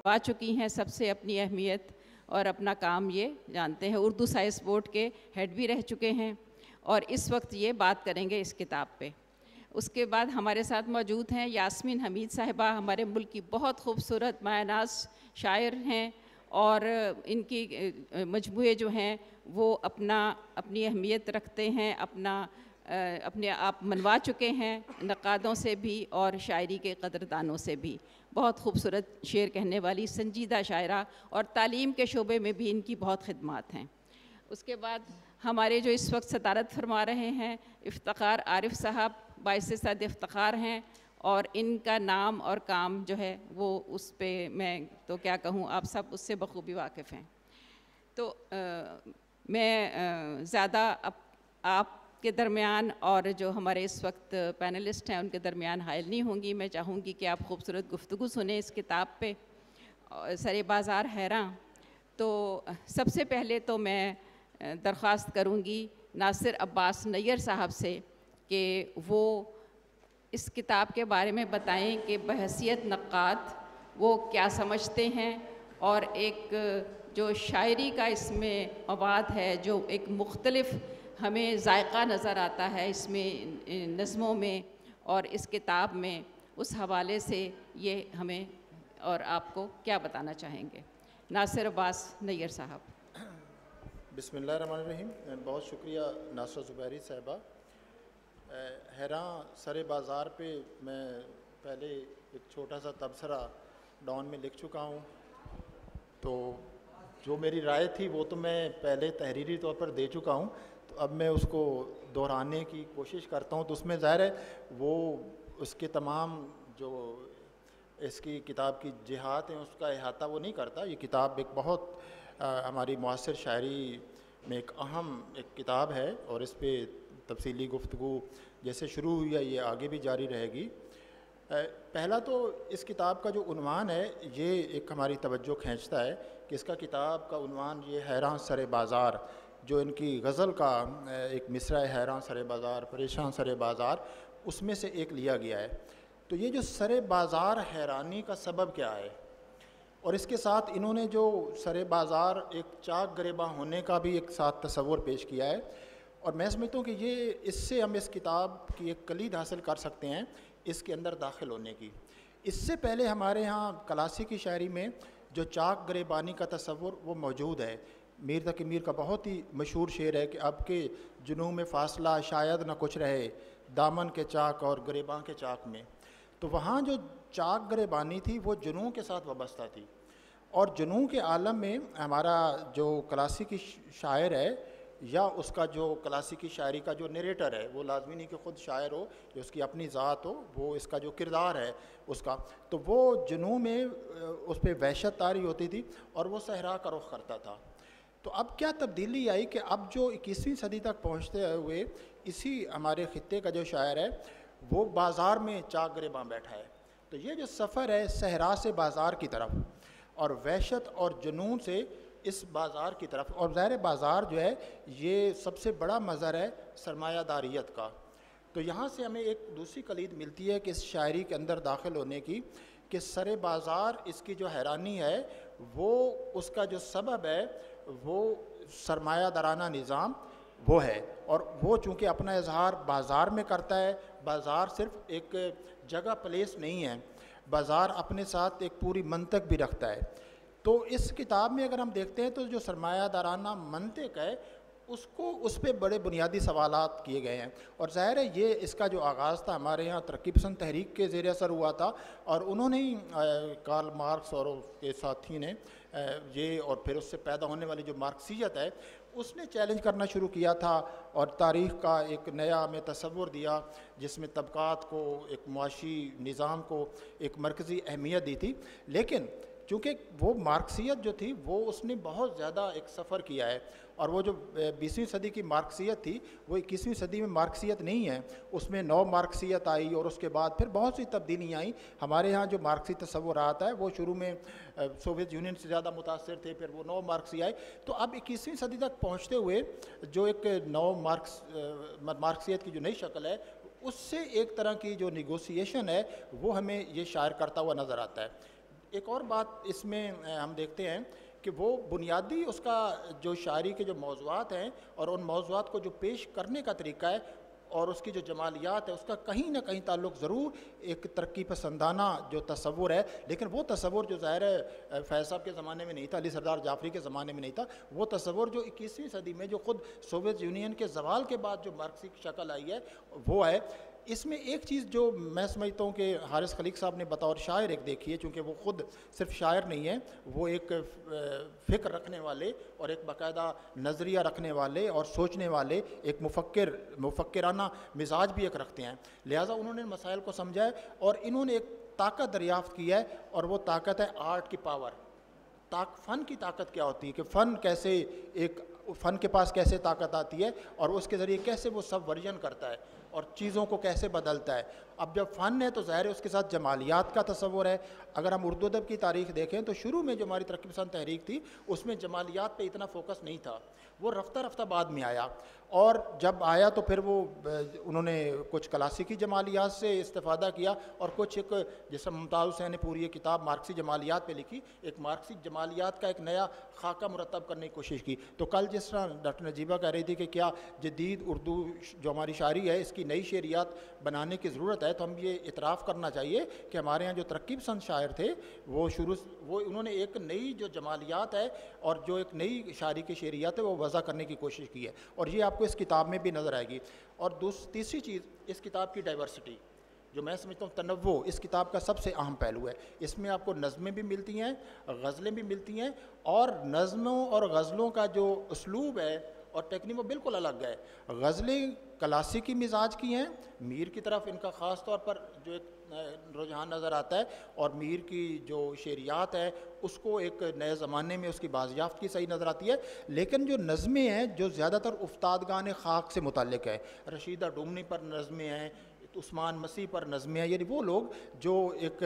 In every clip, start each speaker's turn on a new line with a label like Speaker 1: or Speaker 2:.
Speaker 1: آ چکی ہیں، سب سے اپنی اہمیت اور اپنا کام یہ جانتے ہیں، اردو سائنس بورڈ کے ہیڈ بھی رہ چکے ہیں اور اس وقت یہ بات کریں گے اس کتاب پہ۔ اس کے بعد ہمارے ساتھ موجود ہیں یاسمین حمید صاحبہ، ہمارے ملک کی بہت خوبصورت مایہ ناز شاعر ہیں اور ان کی مجموعے جو ہیں وہ اپنی اہمیت رکھتے ہیں، اپنے آپ منوا چکے ہیں نقادوں سے بھی اور شاعری کے قدردانوں سے بھی۔ بہت خوبصورت شعر کہنے والی سنجیدہ شاعرہ اور تعلیم کے شعبے میں بھی ان کی بہت خدمات ہیں۔ اس کے بعد ہمارے جو اس وقت صدارت فرما رہے ہیں افتخار عارف صاحب، باعث صد افتخار ہیں اور ان کا نام اور کام جو ہے وہ اس پہ میں تو کیا کہوں، آپ سب اس سے بخوبی واقف ہیں۔ تو میں زیادہ آپ کے درمیان اور جو ہمارے اس وقت پینلسٹ ہیں ان کے درمیان حائل نہیں ہوں گی۔ میں چاہوں گی کہ آپ خوبصورت گفتگو سنیں اس کتاب پہ، سر بازار حیراں۔ تو سب سے پہلے تو میں درخواست کروں گی ناصر عباس نیّر صاحب سے کہ وہ اس کتاب کے بارے میں بتائیں کہ بحیثیت نقاد وہ کیا سمجھتے ہیں اور ایک جو شاعری کا اس میں مواد ہے، جو ایک مختلف ہمیں ذائقہ نظر آتا ہے اس میں نظموں میں اور اس کتاب میں، اس حوالے سے یہ ہمیں اور آپ کو کیا بتانا چاہیں گے؟ ناصر عباس نیّر صاحب۔
Speaker 2: بسم اللہ الرحمن الرحیم۔ بہت شکریہ ناصرہ زبیری صاحبہ۔ حیراں سر بازار پہ میں پہلے ایک چھوٹا سا تبصرہ ڈان میں لکھ چکا ہوں، تو جو میری رائے تھی وہ تو میں پہلے تحریری طور پر دے چکا ہوں، تو اب میں اس کو دہرانے کی کوشش کرتا ہوں۔ تو اس میں ظاہر ہے وہ اس کے تمام جو اس کی کتاب کی جہات ہیں اس کا احاطہ وہ نہیں کرتا۔ یہ کتاب ایک بہت ہماری معاصر شاعری میں ایک اہم ایک کتاب ہے اور اس پہ تفصیلی گفتگو جیسے شروع ہوئی ہے یہ آگے بھی جاری رہے گی۔ پہلا تو اس کتاب کا جو عنوان ہے یہ ایک ہماری توجہ کھینچتا ہے کہ اس کا کتاب کا عنوان یہ حیراں سر بازار، جو ان کی غزل کا ایک مصرع ہے حیراں سر بازار پریشان سر بازار، اس میں سے ایک لیا گیا ہے۔ تو یہ جو سر بازار حیرانی کا سبب کیا ہے، اور اس کے ساتھ انہوں نے جو سر بازار ایک چاک گریباں ہونے کا بھی ایک ساتھ تصور پیش کیا ہے، اور میں سمجھتا ہوں کہ یہ اس سے ہم اس کتاب کی ایک کلید حاصل کر سکتے ہیں اس کے اندر داخل ہونے کی۔ اس سے پہلے ہمارے ہاں کلاسیکی شاعری میں جو چاک گریبانی کا تصور وہ موجود ہے۔ میر تقی میر کا بہت ہی مشہور شعر ہے کہ اب کے جنوں میں فاصلہ شاید نہ کچھ رہے، دامن کے چاک اور گریباں کے چاک میں۔ تو وہاں جو چاک گریبانی تھی وہ جنوں کے ساتھ وابستہ تھی، اور جنوں کے عالم میں ہمارا جو کلاسیکی شاعر ہے یا اس کا جو کلاسیکی شاعری کا جو نیریٹر ہے، وہ لازمی نہیں کہ خود شاعر ہو یا اس کی اپنی ذات ہو، وہ اس کا جو کردار ہے اس کا، تو وہ جنوں میں اس پہ وحشت طاری ہوتی تھی اور وہ صحرا کا رخ کرتا تھا۔ تو اب کیا تبدیلی آئی کہ اب جو 21ویں صدی تک پہنچتے ہوئے اسی ہمارے خطے کا جو شاعر ہے وہ بازار میں چاک گریباں بیٹھا ہے۔ تو یہ جو سفر ہے صحرا سے بازار کی طرف اور وحشت اور جنون سے اس بازار کی طرف، اور ظاہر بازار جو ہے یہ سب سے بڑا مظہر ہے سرمایہ داریت کا۔ تو یہاں سے ہمیں ایک دوسری کلید ملتی ہے کہ اس شاعری کے اندر داخل ہونے کی، کہ سر بازار اس کی جو حیرانی ہے وہ اس کا جو سبب ہے وہ سرمایہ دارانہ نظام وہ ہے، اور وہ چونکہ اپنا اظہار بازار میں کرتا ہے۔ بازار صرف ایک جگہ پلیس نہیں ہے، بازار اپنے ساتھ ایک پوری منطق بھی رکھتا ہے۔ تو اس کتاب میں اگر ہم دیکھتے ہیں تو جو سرمایہ دارانہ منطق ہے اس پہ بڑے بنیادی سوالات کیے گئے ہیں، اور ظاہر ہے یہ اس کا جو آغاز تھا ہمارے یہاں ترقی پسند تحریک کے زیر اثر ہوا تھا، اور انہوں نے کارل مارکس اور اس کے ساتھی نے یہ، اور پھر اس سے پیدا ہونے والی جو مارکسیت ہے اس نے چیلنج کرنا شروع کیا تھا اور تاریخ کا ایک نیا ہمیں تصور دیا جس میں طبقات کو، ایک معاشی نظام کو ایک مرکزی اہمیت دی تھی۔ لیکن چونکہ وہ مارکسیت جو تھی وہ اس نے بہت زیادہ ایک سفر کیا ہے، اور وہ جو 20ویں صدی کی مارکسیت تھی وہ 21ویں صدی میں مارکسیت نہیں ہے، اس میں نو مارکسیت آئی، اور اس کے بعد پھر بہت سی تبدیلیاں آئیں۔ ہمارے ہاں جو مارکسی تصورات ہے وہ شروع میں سوویت یونین سے زیادہ متاثر تھے، پھر وہ نو مارکسی آئے، تو اب 21ویں صدی تک پہنچتے ہوئے جو ایک نو مارکسیت کی جو نئی شکل ہے، اس سے ایک طرح کی جو نیگوسیشن ہے وہ ہمیں یہ شاعر کرتا ہوا نظر آتا ہے۔ ایک اور بات اس میں ہم دیکھتے ہیں کہ وہ بنیادی اس کا جو شاعری کے جو موضوعات ہیں اور ان موضوعات کو جو پیش کرنے کا طریقہ ہے اور اس کی جو جمالیات ہے، اس کا کہیں نہ کہیں تعلق ضرور ایک ترقی پسندانہ جو تصور ہے، لیکن وہ تصور جو ظاہر ہے فیض صاحب کے زمانے میں نہیں تھا، علی سردار جعفری کے زمانے میں نہیں تھا، وہ تصور جو 21ویں صدی میں جو خود سوویت یونین کے زوال کے بعد جو مارکسی کی شکل آئی ہے وہ ہے۔ اس میں ایک چیز جو میں سمجھتا ہوں کہ حارث خلیق صاحب نے بطور شاعر ایک دیکھی ہے، چونکہ وہ خود صرف شاعر نہیں ہے، وہ ایک فکر رکھنے والے اور ایک باقاعدہ نظریہ رکھنے والے اور سوچنے والے ایک مفکرانہ مزاج بھی ایک رکھتے ہیں، لہٰذا انہوں نے مسائل کو سمجھا ہے اور انہوں نے ایک طاقت دریافت کی ہے، اور وہ طاقت ہے آرٹ کی پاور۔ فن کی طاقت کیا ہوتی ہے کہ فن کے پاس کیسے طاقت آتی ہے اور اس کے ذریعے کیسے وہ سب ورژن کرتا ہے اور چیزوں کو کیسے بدلتا ہے۔ اب جب فن ہے تو ظاہر ہے اس کے ساتھ جمالیات کا تصور ہے۔ اگر ہم اردو ادب کی تاریخ دیکھیں تو شروع میں جو ہماری ترقی پسند تحریک تھی اس میں جمالیات پہ اتنا فوکس نہیں تھا، وہ رفتہ رفتہ بعد میں آیا، اور جب آیا تو پھر وہ انہوں نے کچھ کلاسیکی جمالیات سے استفادہ کیا، اور کچھ ایک جیسے ممتاز حسین نے پوری یہ کتاب مارکسی جمالیات پہ لکھی، ایک مارکسی جمالیات کا ایک نیا خاکہ مرتب کرنے کی کوشش کی۔ تو کل جس طرح ڈاکٹر نجیبہ کہہ رہی تھی کہ کیا جدید اردو جو ہماری شاعری ہے اس کی نئی شعریات بنانے کی ضرورت ہے، تو ہم یہ اعتراف کرنا چاہیے کہ ہمارے یہاں جو ترقی پسند شاعر تھے وہ انہوں نے ایک نئی جو جمالیات ہے اور جو ایک نئی شاعری کی شعریات ہے وہ وضع کرنے کی کوشش کی ہے، اور یہ آپ کو اس کتاب میں بھی نظر آئے گی۔ اور تیسری چیز اس کتاب کی ڈائیورسٹی، جو میں سمجھتا ہوں تنوع اس کتاب کا سب سے اہم پہلو ہے۔ اس میں آپ کو نظمیں بھی ملتی ہیں، غزلیں بھی ملتی ہیں، اور نظموں اور غزلوں کا جو اسلوب ہے اور ٹیکنیک وہ بالکل الگ ہے۔ غزلیں کلاسیکی مزاج کی ہیں، میر کی طرف ان کا خاص طور پر جو ایک رجحان نظر آتا ہے، اور میر کی جو شعریات ہے اس کو ایک نئے زمانے میں اس کی بازیافت کی صحیح نظر آتی ہے، لیکن جو نظمیں ہیں جو زیادہ تر افتادگان خاک سے متعلق ہے، رشیدہ ڈومنی پر نظمیں ہیں، عثمان مسیح پر نظمیں ہیں، یعنی وہ لوگ جو ایک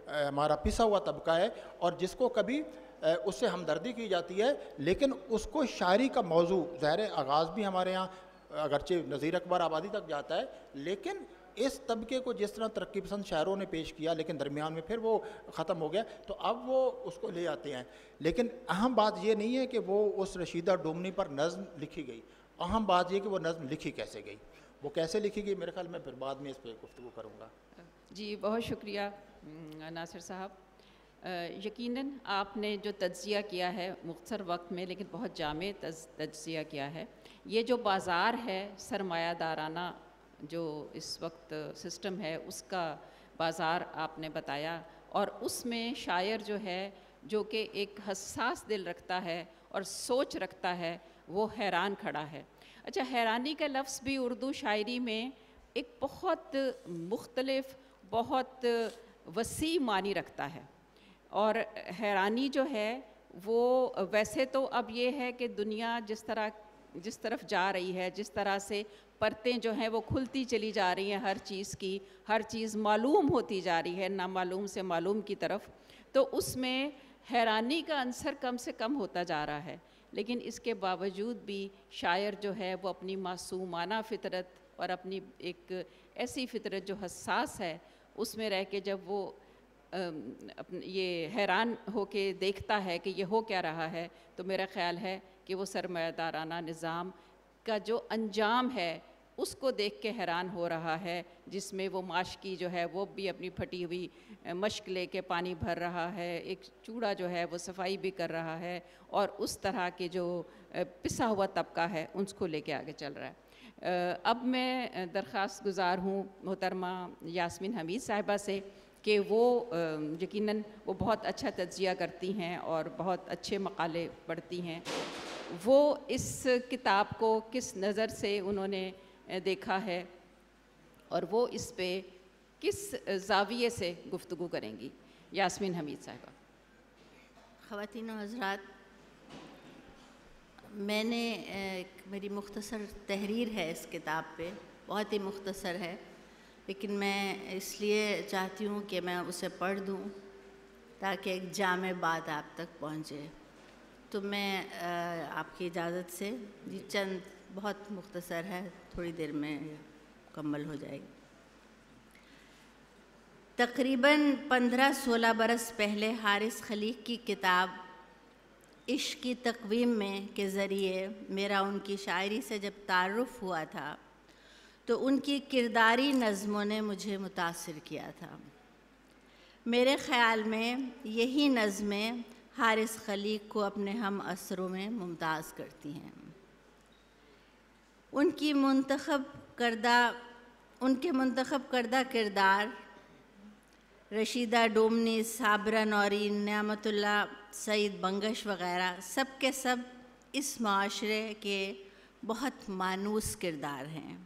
Speaker 2: ہمارا پسا ہوا طبقہ ہے اور جس کو کبھی اس سے ہمدردی کی جاتی ہے، لیکن اس کو شاعری کا موضوع ظاہر آغاز بھی ہمارے ہاں اگرچہ نذیر اکبر آبادی تک جاتا ہے، لیکن اس طبقے کو جس طرح ترقی پسند شاعروں نے پیش کیا لیکن درمیان میں پھر وہ ختم ہو گیا، تو اب وہ اس کو لے آتے ہیں۔ لیکن اہم بات یہ نہیں ہے کہ وہ اس رشیدہ ڈومنی پر نظم لکھی گئی، اہم بات یہ کہ وہ نظم لکھی کیسے گئی، وہ کیسے لکھی گئی، میرے خیال میں پھر بعد میں اس پہ گفتگو کروں گا۔
Speaker 1: جی بہت شکریہ ناصر صاحب۔ یقیناً آپ نے جو تجزیہ کیا ہے مختصر وقت میں لیکن بہت جامع تجزیہ کیا ہے، یہ جو بازار ہے سرمایہ دارانہ جو اس وقت سسٹم ہے اس کا بازار آپ نے بتایا، اور اس میں شاعر جو ہے جو کہ ایک حساس دل رکھتا ہے اور سوچ رکھتا ہے وہ حیران کھڑا ہے۔ اچھا، حیرانی کا لفظ بھی اردو شاعری میں ایک بہت مختلف بہت وسیع معنی رکھتا ہے، اور حیرانی جو ہے وہ ویسے تو اب یہ ہے کہ دنیا جس طرف جا رہی ہے، جس طرح سے پرتیں جو ہیں وہ کھلتی چلی جا رہی ہیں ہر چیز کی، ہر چیز معلوم ہوتی جا رہی ہے نامعلوم سے معلوم کی طرف، تو اس میں حیرانی کا عنصر کم سے کم ہوتا جا رہا ہے، لیکن اس کے باوجود بھی شاعر جو ہے وہ اپنی معصومانہ فطرت اور اپنی ایک ایسی فطرت جو حساس ہے اس میں رہ کے جب وہ یہ حیران ہو کے دیکھتا ہے کہ یہ ہو کیا رہا ہے، تو میرا خیال ہے کہ وہ سرمایہ دارانہ نظام کا جو انجام ہے اس کو دیکھ کے حیران ہو رہا ہے، جس میں وہ ماشکی جو ہے وہ بھی اپنی پھٹی ہوئی مشک لے کے پانی بھر رہا ہے، ایک چوڑا جو ہے وہ صفائی بھی کر رہا ہے، اور اس طرح کے جو پسا ہوا طبقہ ہے اس کو لے کے آگے چل رہا ہے۔ اب میں درخواست گزار ہوں محترمہ یاسمین حمید صاحبہ سے کہ وہ یقیناً وہ بہت اچھا تجزیہ کرتی ہیں اور بہت اچھے مقالے پڑھتی ہیں، وہ اس کتاب کو کس نظر سے انہوں نے دیکھا ہے اور وہ اس پہ کس زاویے سے گفتگو کریں گی۔ یاسمین حمید صاحبہ۔
Speaker 3: خواتین و حضرات، میں نے میری مختصر تحریر ہے اس کتاب پہ، بہت ہی مختصر ہے، لیکن میں اس لیے چاہتی ہوں کہ میں اسے پڑھ دوں تاکہ ایک جامع بات آپ تک پہنچے۔ تو میں آپ کی اجازت سے چند بہت مختصر ہے، تھوڑی دیر میں مکمل ہو جائے گی۔ تقریباً 15-16 برس پہلے حارث خلیق کی کتاب عشق کی تقویم میں کے ذریعے میرا ان کی شاعری سے جب تعارف ہوا تھا تو ان کی کرداری نظموں نے مجھے متاثر کیا تھا۔ میرے خیال میں یہی نظمیں حارث خلیق کو اپنے ہم عصروں میں ممتاز کرتی ہیں۔ ان کے منتخب کردہ کردار رشیدہ ڈومنی، صابرہ نورین، نعمت اللہ سعید بنگش وغیرہ سب کے سب اس معاشرے کے بہت مانوس کردار ہیں۔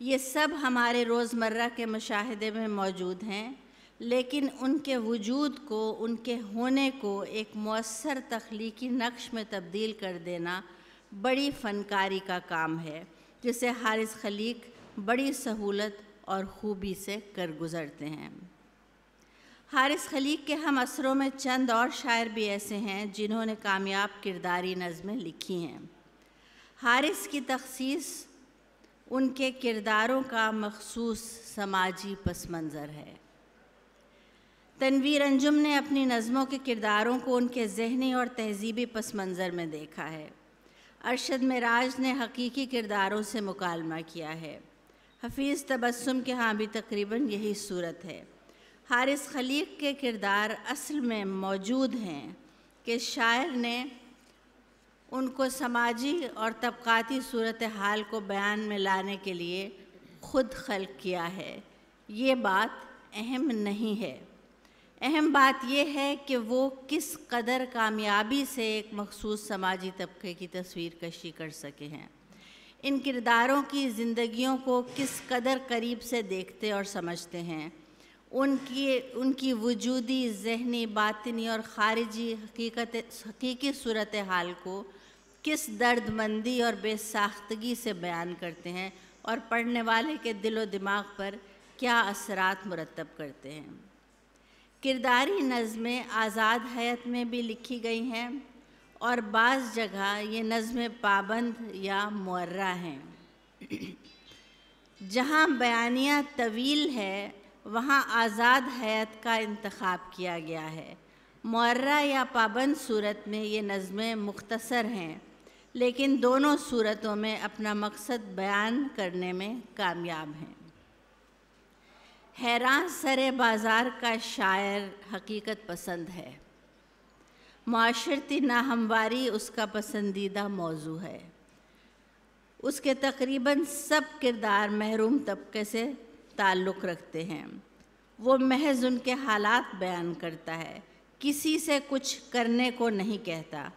Speaker 3: یہ سب ہمارے روزمرہ کے مشاہدے میں موجود ہیں، لیکن ان کے وجود کو، ان کے ہونے کو ایک مؤثر تخلیقی نقش میں تبدیل کر دینا بڑی فنکاری کا کام ہے، جسے حارث خلیق بڑی سہولت اور خوبی سے کر گزرتے ہیں۔ حارث خلیق کے ہم عصروں میں چند اور شاعر بھی ایسے ہیں جنہوں نے کامیاب کرداری نظمیں لکھی ہیں۔ حارث کی تخصیص ان کے کرداروں کا مخصوص سماجی پس منظر ہے۔ تنویر انجم نے اپنی نظموں کے کرداروں کو ان کے ذہنی اور تہذیبی پس منظر میں دیکھا ہے۔ ارشد معراج نے حقیقی کرداروں سے مکالمہ کیا ہے۔ حفیظ تبسم کے ہاں بھی تقریباً یہی صورت ہے۔ حارث خلیق کے کردار اصل میں موجود ہیں کہ شاعر نے ان کو سماجی اور طبقاتی صورتحال کو بیان میں لانے کے لیے خود خلق کیا ہے۔ یہ بات اہم نہیں ہے۔ اہم بات یہ ہے کہ وہ کس قدر کامیابی سے ایک مخصوص سماجی طبقے کی تصویر کشی کر سکے ہیں، ان کرداروں کی زندگیوں کو کس قدر قریب سے دیکھتے اور سمجھتے ہیں، ان کی وجودی، ذہنی، باطنی اور خارجی حقیقی صورتحال کو کس درد مندی اور بے ساختگی سے بیان کرتے ہیں اور پڑھنے والے کے دل و دماغ پر کیا اثرات مرتب کرتے ہیں۔ کرداری نظمیں آزاد حیات میں بھی لکھی گئی ہیں اور بعض جگہ یہ نظمیں پابند یا معرہ ہیں۔ جہاں بیانیہ طویل ہے وہاں آزاد حیات کا انتخاب کیا گیا ہے۔ معرہ یا پابند صورت میں یہ نظمیں مختصر ہیں، لیکن دونوں صورتوں میں اپنا مقصد بیان کرنے میں کامیاب ہیں۔ حیراں سر بازار کا شاعر حقیقت پسند ہے۔ معاشرتی ناہمواری اس کا پسندیدہ موضوع ہے۔ اس کے تقریباً سب کردار محروم طبقے سے تعلق رکھتے ہیں۔ وہ محض ان کے حالات بیان کرتا ہے، کسی سے کچھ کرنے کو نہیں کہتا،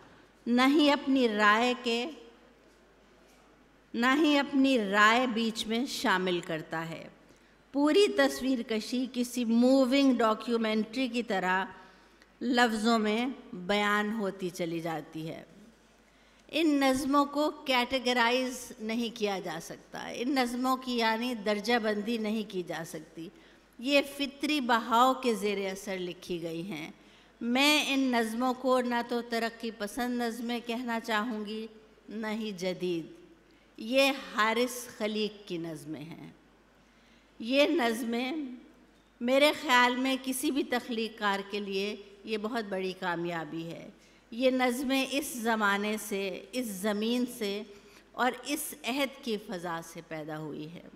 Speaker 3: نہ ہی اپنی رائے بیچ میں شامل کرتا ہے۔ پوری تصویر کشی کسی موونگ ڈاکیومنٹری کی طرح لفظوں میں بیان ہوتی چلی جاتی ہے۔ ان نظموں کو کیٹیگرائز نہیں کیا جا سکتا، ان نظموں کی یعنی درجہ بندی نہیں کی جا سکتی۔ یہ فطری بہاؤ کے زیر اثر لکھی گئی ہیں۔ میں ان نظموں کو نہ تو ترقی پسند نظمیں کہنا چاہوں گی، نہ ہی جدید۔ یہ حارث خلیق کی نظمیں ہیں۔ یہ نظمیں میرے خیال میں کسی بھی تخلیق کار کے لیے یہ بہت بڑی کامیابی ہے۔ یہ نظمیں اس زمانے سے، اس زمین سے اور اس عہد کی فضا سے پیدا ہوئی ہے۔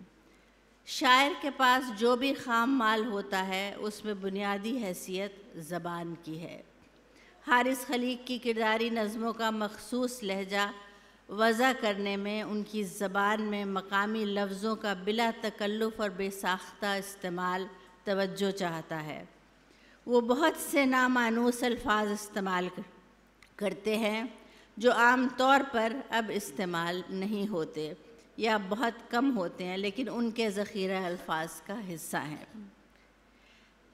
Speaker 3: شاعر کے پاس جو بھی خام مال ہوتا ہے اس میں بنیادی حیثیت زبان کی ہے۔ حارث خلیق کی کرداری نظموں کا مخصوص لہجہ وضع کرنے میں ان کی زبان میں مقامی لفظوں کا بلا تکلف اور بے ساختہ استعمال توجہ چاہتا ہے۔ وہ بہت سے نامانوس الفاظ استعمال کرتے ہیں جو عام طور پر اب استعمال نہیں ہوتے یا بہت کم ہوتے ہیں، لیکن ان کے ذخیرہ الفاظ کا حصہ ہیں۔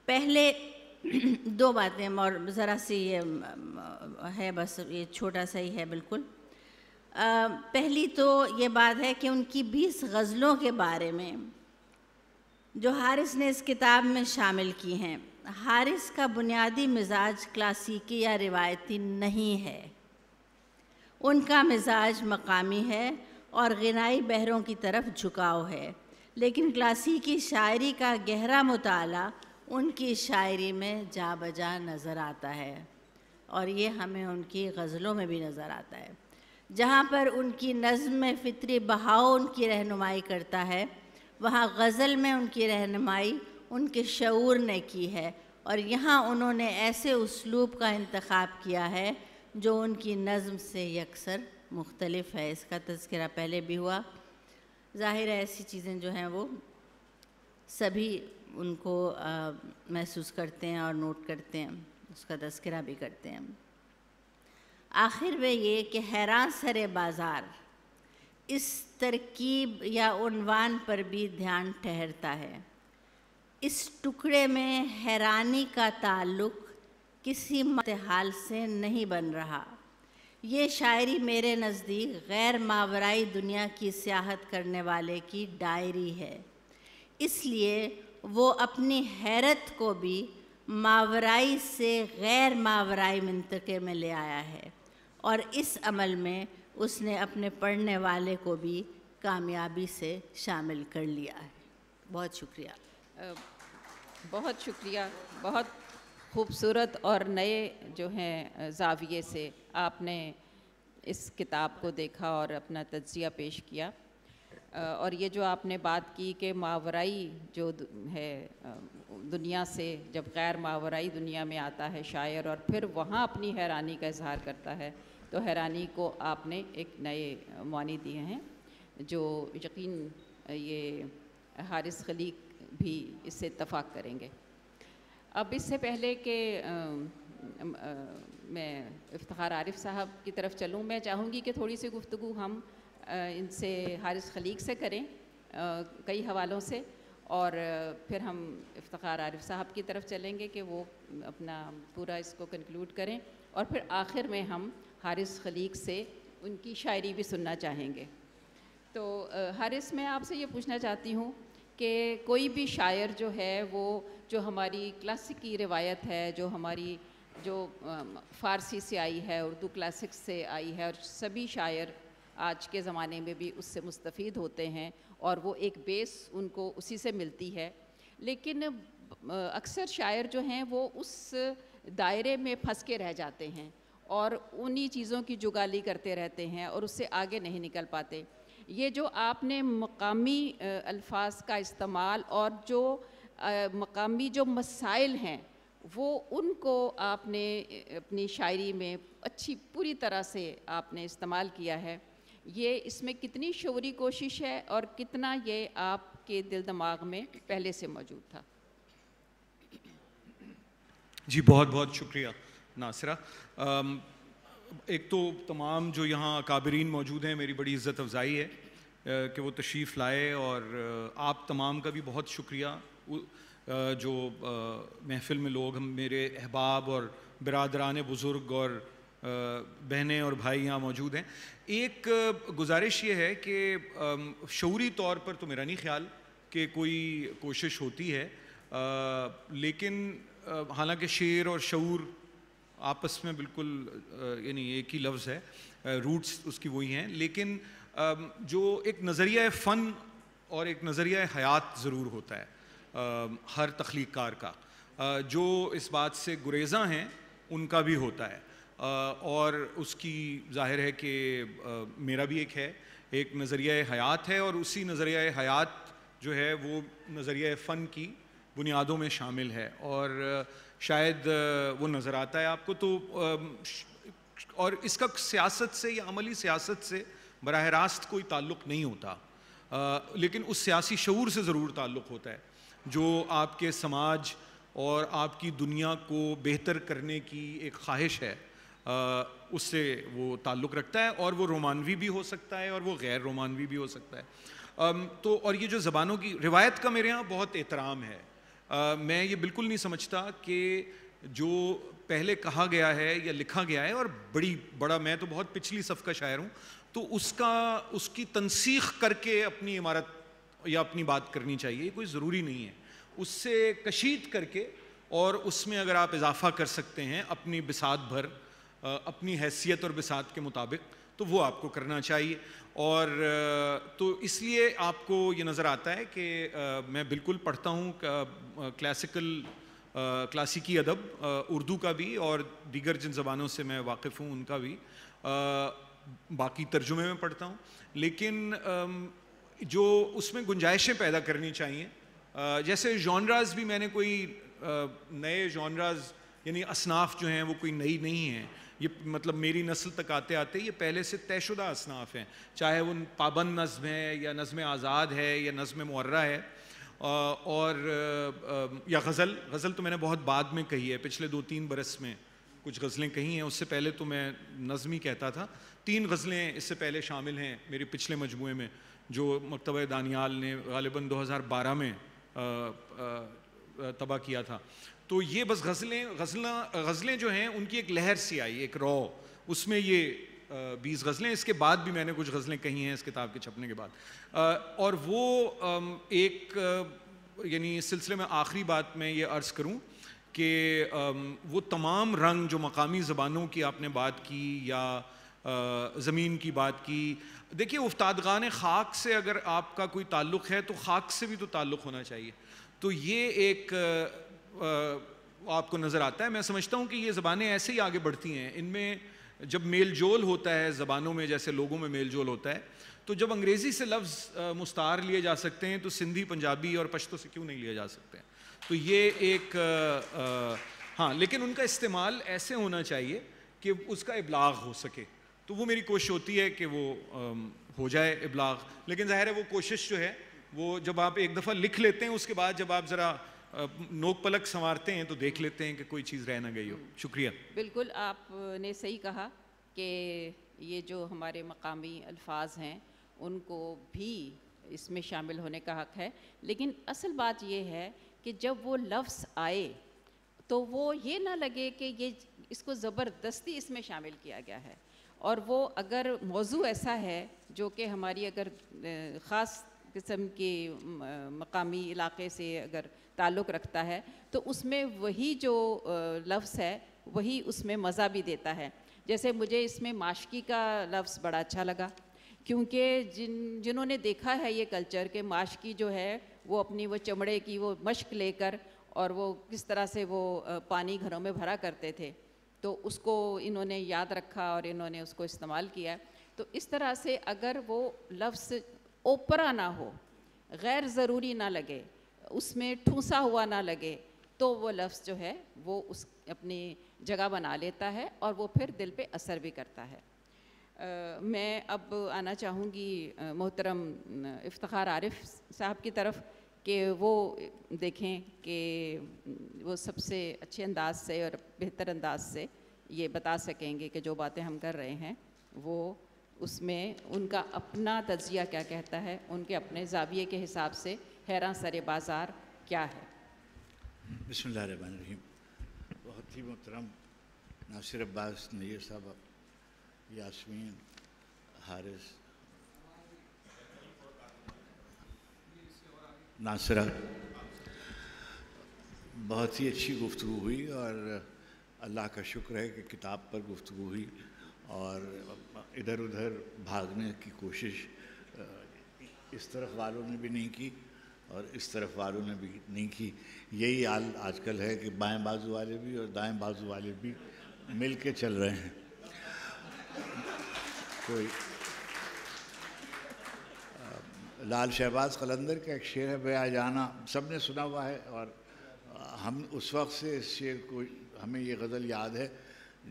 Speaker 3: پہلے دو باتیں اور ذرا سی یہ ہے، بس یہ چھوٹا سا ہی ہے بالکل. پہلی تو یہ بات ہے کہ ان کی 20 غزلوں کے بارے میں جو حارث نے اس کتاب میں شامل کی ہیں. حارث کا بنیادی مزاج کلاسیکی یا روایتی نہیں ہے، ان کا مزاج مقامی ہے اور غنائی بحروں کی طرف جھکاؤ ہے، لیکن کلاسیکی شاعری کا گہرا مطالعہ ان کی شاعری میں جا بجا نظر آتا ہے، اور یہ ہمیں ان کی غزلوں میں بھی نظر آتا ہے. جہاں پر ان کی نظم میں فطری بہاؤ ان کی رہنمائی کرتا ہے، وہاں غزل میں ان کی رہنمائی ان کے شعور نے کی ہے، اور یہاں انہوں نے ایسے اسلوب کا انتخاب کیا ہے جو ان کی نظم سے یکسر مختلف ہے. اس کا تذکرہ پہلے بھی ہوا. ظاہر ہے ایسی چیزیں جو ہیں وہ سبھی ان کو محسوس کرتے ہیں اور نوٹ کرتے ہیں، اس کا تذکرہ بھی کرتے ہیں. آخر میں یہ کہ حیران سر بازار، اس ترکیب یا عنوان پر بھی دھیان ٹھہرتا ہے. اس ٹکڑے میں حیرانی کا تعلق کسی حال سے نہیں بن رہا. یہ شاعری میرے نزدیک غیر ماورائی دنیا کی سیاحت کرنے والے کی ڈائری ہے، اس لیے وہ اپنی حیرت کو بھی ماورائی سے غیر ماورائی منطقے میں لے آیا ہے، اور اس عمل میں اس نے اپنے پڑھنے والے کو بھی کامیابی سے شامل کر لیا ہے. بہت شکریہ.
Speaker 1: بہت شکریہ. بہت خوبصورت اور نئے جو ہیں زاویے سے آپ نے اس کتاب کو دیکھا اور اپنا تجزیہ پیش کیا. اور یہ جو آپ نے بات کی کہ ماورائی جو ہے دنیا سے جب غیر ماورائی دنیا میں آتا ہے شاعر اور پھر وہاں اپنی حیرانی کا اظہار کرتا ہے، تو حیرانی کو آپ نے ایک نئے معنی دیے ہیں جو یقین یہ حارث خلیق بھی اس سے اتفاق کریں گے. اب اس سے پہلے کہ میں افتخار عارف صاحب کی طرف چلوں، میں چاہوں گی کہ تھوڑی سی گفتگو ہم ان سے حارث خلیق سے کریں کئی حوالوں سے، اور پھر ہم افتخار عارف صاحب کی طرف چلیں گے کہ وہ اپنا پورا اس کو کنکلوڈ کریں، اور پھر آخر میں ہم حارث خلیق سے ان کی شاعری بھی سننا چاہیں گے. تو حارث، میں آپ سے یہ پوچھنا چاہتی ہوں کہ کوئی بھی شاعر جو ہے وہ جو ہماری کلاسیکی روایت ہے، جو ہماری جو فارسی سے آئی ہے، اردو کلاسکس سے آئی ہے، اور سبھی شاعر آج کے زمانے میں بھی اس سے مستفید ہوتے ہیں اور وہ ایک بیس ان کو اسی سے ملتی ہے، لیکن اکثر شاعر جو ہیں وہ اس دائرے میں پھنس کے رہ جاتے ہیں اور انہی چیزوں کی جگالی کرتے رہتے ہیں اور اس سے آگے نہیں نکل پاتے. یہ جو آپ نے مقامی الفاظ کا استعمال اور جو مقامی جو مسائل ہیں وہ ان کو آپ نے اپنی شاعری میں اچھی پوری طرح سے آپ نے استعمال کیا ہے، یہ اس میں کتنی شعوری کوشش ہے اور کتنا یہ آپ کے دل دماغ میں پہلے سے موجود تھا؟
Speaker 4: جی بہت بہت شکریہ ناصرہ. ایک تو تمام جو یہاں اکابرین موجود ہیں، میری بڑی عزت افزائی ہے کہ وہ تشریف لائے، اور آپ تمام کا بھی بہت شکریہ جو محفل میں لوگ ہم میرے احباب اور برادران بزرگ اور بہنیں اور بھائی یہاں موجود ہیں. ایک گزارش یہ ہے کہ شعوری طور پر تو میرا نہیں خیال کہ کوئی کوشش ہوتی ہے، لیکن حالانکہ شعر اور شعور آپس میں بالکل یعنی ایک ہی لفظ ہے، روٹس اس کی وہی ہیں، لیکن جو ایک نظریہ فن اور ایک نظریہ حیات ضرور ہوتا ہے ہر تخلیق کار کا. جو اس بات سے گریزاں ہیں ان کا بھی ہوتا ہے، اور اس کی ظاہر ہے کہ میرا بھی ایک نظریہ حیات ہے، اور اسی نظریہ حیات جو ہے وہ نظریہ فن کی بنیادوں میں شامل ہے، اور شاید وہ نظر آتا ہے آپ کو. تو اور اس کا سیاست سے یا عملی سیاست سے براہ راست کوئی تعلق نہیں ہوتا، لیکن اس سیاسی شعور سے ضرور تعلق ہوتا ہے جو آپ کے سماج اور آپ کی دنیا کو بہتر کرنے کی ایک خواہش ہے، اس سے وہ تعلق رکھتا ہے، اور وہ رومانوی بھی ہو سکتا ہے اور وہ غیر رومانوی بھی ہو سکتا ہے. تو اور یہ جو زبانوں کی روایت کا میرے ہاں بہت احترام ہے. میں یہ بالکل نہیں سمجھتا کہ جو پہلے کہا گیا ہے یا لکھا گیا ہے، اور بڑا میں تو بہت پچھلی صف کا شاعر ہوں، تو اس کی تنسیخ کر کے اپنی عمارت یا اپنی بات کرنی چاہیے، یہ کوئی ضروری نہیں ہے. اس سے کشید کر کے اور اس میں اگر آپ اضافہ کر سکتے ہیں اپنی بساط بھر، اپنی حیثیت اور بساط کے مطابق، تو وہ آپ کو کرنا چاہیے. اور تو اس لیے آپ کو یہ نظر آتا ہے کہ میں بالکل پڑھتا ہوں کلاسیکی ادب، اردو کا بھی اور دیگر جن زبانوں سے میں واقف ہوں ان کا بھی، باقی ترجمے میں پڑھتا ہوں، لیکن جو اس میں گنجائشیں پیدا کرنی چاہیے. جیسے جانراز بھی میں نے کوئی نئے جانراز یعنی اصناف جو ہیں وہ کوئی نئی نہیں ہیں، یہ مطلب میری نسل تک آتے آتے یہ پہلے سے طے شدہ اصناف ہیں، چاہے وہ پابند نظم ہے یا نظم آزاد ہے یا نظم معرہ ہے، اور یا غزل تو میں نے بہت بعد میں کہی ہے، پچھلے 2-3 برس میں کچھ غزلیں کہی ہیں. اس سے پہلے تو میں نظم ہی کہتا تھا. 3 غزلیں اس سے پہلے شامل ہیں میرے پچھلے مجموعے میں جو مکتبہ دانیال نے غالباً 2012 میں طبع کیا تھا. تو یہ بس غزلیں جو ہیں ان کی ایک لہر سی آئی، ایک رو، اس میں یہ 20 غزلیں، اس کے بعد بھی میں نے کچھ غزلیں کہی ہیں اس کتاب کے چھپنے کے بعد. اور وہ ایک یعنی اس سلسلے میں آخری بات میں یہ عرض کروں کہ وہ تمام رنگ جو مقامی زبانوں کی آپ نے بات کی یا زمین کی بات کی، دیکھیے افتادگان خاک سے اگر آپ کا کوئی تعلق ہے تو خاک سے بھی تو تعلق ہونا چاہیے. تو یہ ایک آپ کو نظر آتا ہے. میں سمجھتا ہوں کہ یہ زبانیں ایسے ہی آگے بڑھتی ہیں، ان میں جب میل جول ہوتا ہے زبانوں میں جیسے لوگوں میں میل جول ہوتا ہے، تو جب انگریزی سے لفظ مستعار لیے جا سکتے ہیں تو سندھی، پنجابی اور پشتو سے کیوں نہیں لیے جا سکتے ہیں. تو یہ ایک ہاں، لیکن ان کا استعمال ایسے ہونا چاہیے کہ اس کا ابلاغ ہو سکے. تو وہ میری کوشش ہوتی ہے کہ وہ ہو جائے ابلاغ. لیکن ظاہر ہے وہ کوشش جو ہے وہ جب آپ ایک دفعہ لکھ لیتے ہیں، اس کے بعد جب آپ ذرا نوک پلک سنوارتے ہیں تو دیکھ لیتے ہیں کہ کوئی چیز رہ نہ گئی ہو. شکریہ.
Speaker 1: بالکل آپ نے صحیح کہا کہ یہ جو ہمارے مقامی الفاظ ہیں ان کو بھی اس میں شامل ہونے کا حق ہے، لیکن اصل بات یہ ہے کہ جب وہ لفظ آئے تو وہ یہ نہ لگے کہ یہ اس کو زبردستی اس میں شامل کیا گیا ہے. اور وہ اگر موضوع ایسا ہے جو کہ ہماری اگر خاص قسم کے مقامی علاقے سے اگر تعلق رکھتا ہے تو اس میں وہی جو لفظ ہے وہی اس میں مزہ بھی دیتا ہے. جیسے مجھے اس میں معاشقی کا لفظ بڑا اچھا لگا، کیونکہ جنہوں نے دیکھا ہے یہ کلچر کہ معاشقی جو ہے وہ اپنی وہ چمڑے کی وہ مشق لے کر اور وہ کس طرح سے وہ پانی گھروں میں بھرا کرتے تھے، تو اس کو انہوں نے یاد رکھا اور انہوں نے اس کو استعمال کیا. تو اس طرح سے اگر وہ لفظ اوپرا نہ ہو، غیر ضروری نہ لگے، اس میں ٹھونسا ہوا نہ لگے، تو وہ لفظ جو ہے وہ اس اپنی جگہ بنا لیتا ہے اور وہ پھر دل پہ اثر بھی کرتا ہے. میں اب آنا چاہوں گی محترم افتخار عارف صاحب کی طرف کہ وہ دیکھیں کہ وہ سب سے اچھے انداز سے اور بہتر انداز سے یہ بتا سکیں گے کہ جو باتیں ہم کر رہے ہیں وہ اس میں ان کا اپنا تجزیہ کیا کہتا ہے، ان کے اپنے زاویے کے حساب سے حیراں سر بازار کیا ہے.
Speaker 5: بسم اللہ الرحمن الرحیم. بہت ہی محترم ناصر عباس نیر صاحب، یاسمین، حارث، ناصرہ، بہت ہی اچھی گفتگو ہوئی اور اللہ کا شکر ہے کہ کتاب پر گفتگو ہوئی اور ادھر ادھر بھاگنے کی کوشش اس طرف والوں نے بھی نہیں کی اور اس طرف والوں نے بھی نہیں کی. یہی حال آج کل ہے کہ بائیں بازو والے بھی اور دائیں بازو والے بھی مل کے چل رہے ہیں. کوئی لال شہباز قلندر کا ایک شعر ہے بے جانا، سب نے سنا ہوا ہے، اور ہم اس وقت سے اس شعر کو ہمیں یہ غزل یاد ہے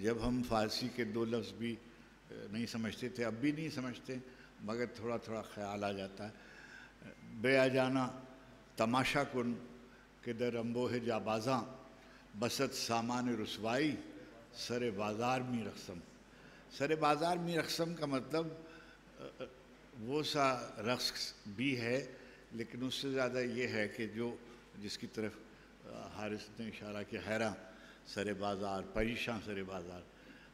Speaker 5: جب ہم فارسی کے 2 لفظ بھی نہیں سمجھتے تھے، اب بھی نہیں سمجھتے مگر تھوڑا تھوڑا خیال آ جاتا ہے. بے جانا تماشا کن کہ در انبوہ جا بازاں، بست سامان رسوائی سر بازار می رقصم. سر بازار می رقصم کا مطلب وہ سا رقص بھی ہے، لیکن اس سے زیادہ یہ ہے کہ جو جس کی طرف حارث نے اشارہ کیا، حیراں سر بازار، پریشاں سر بازار.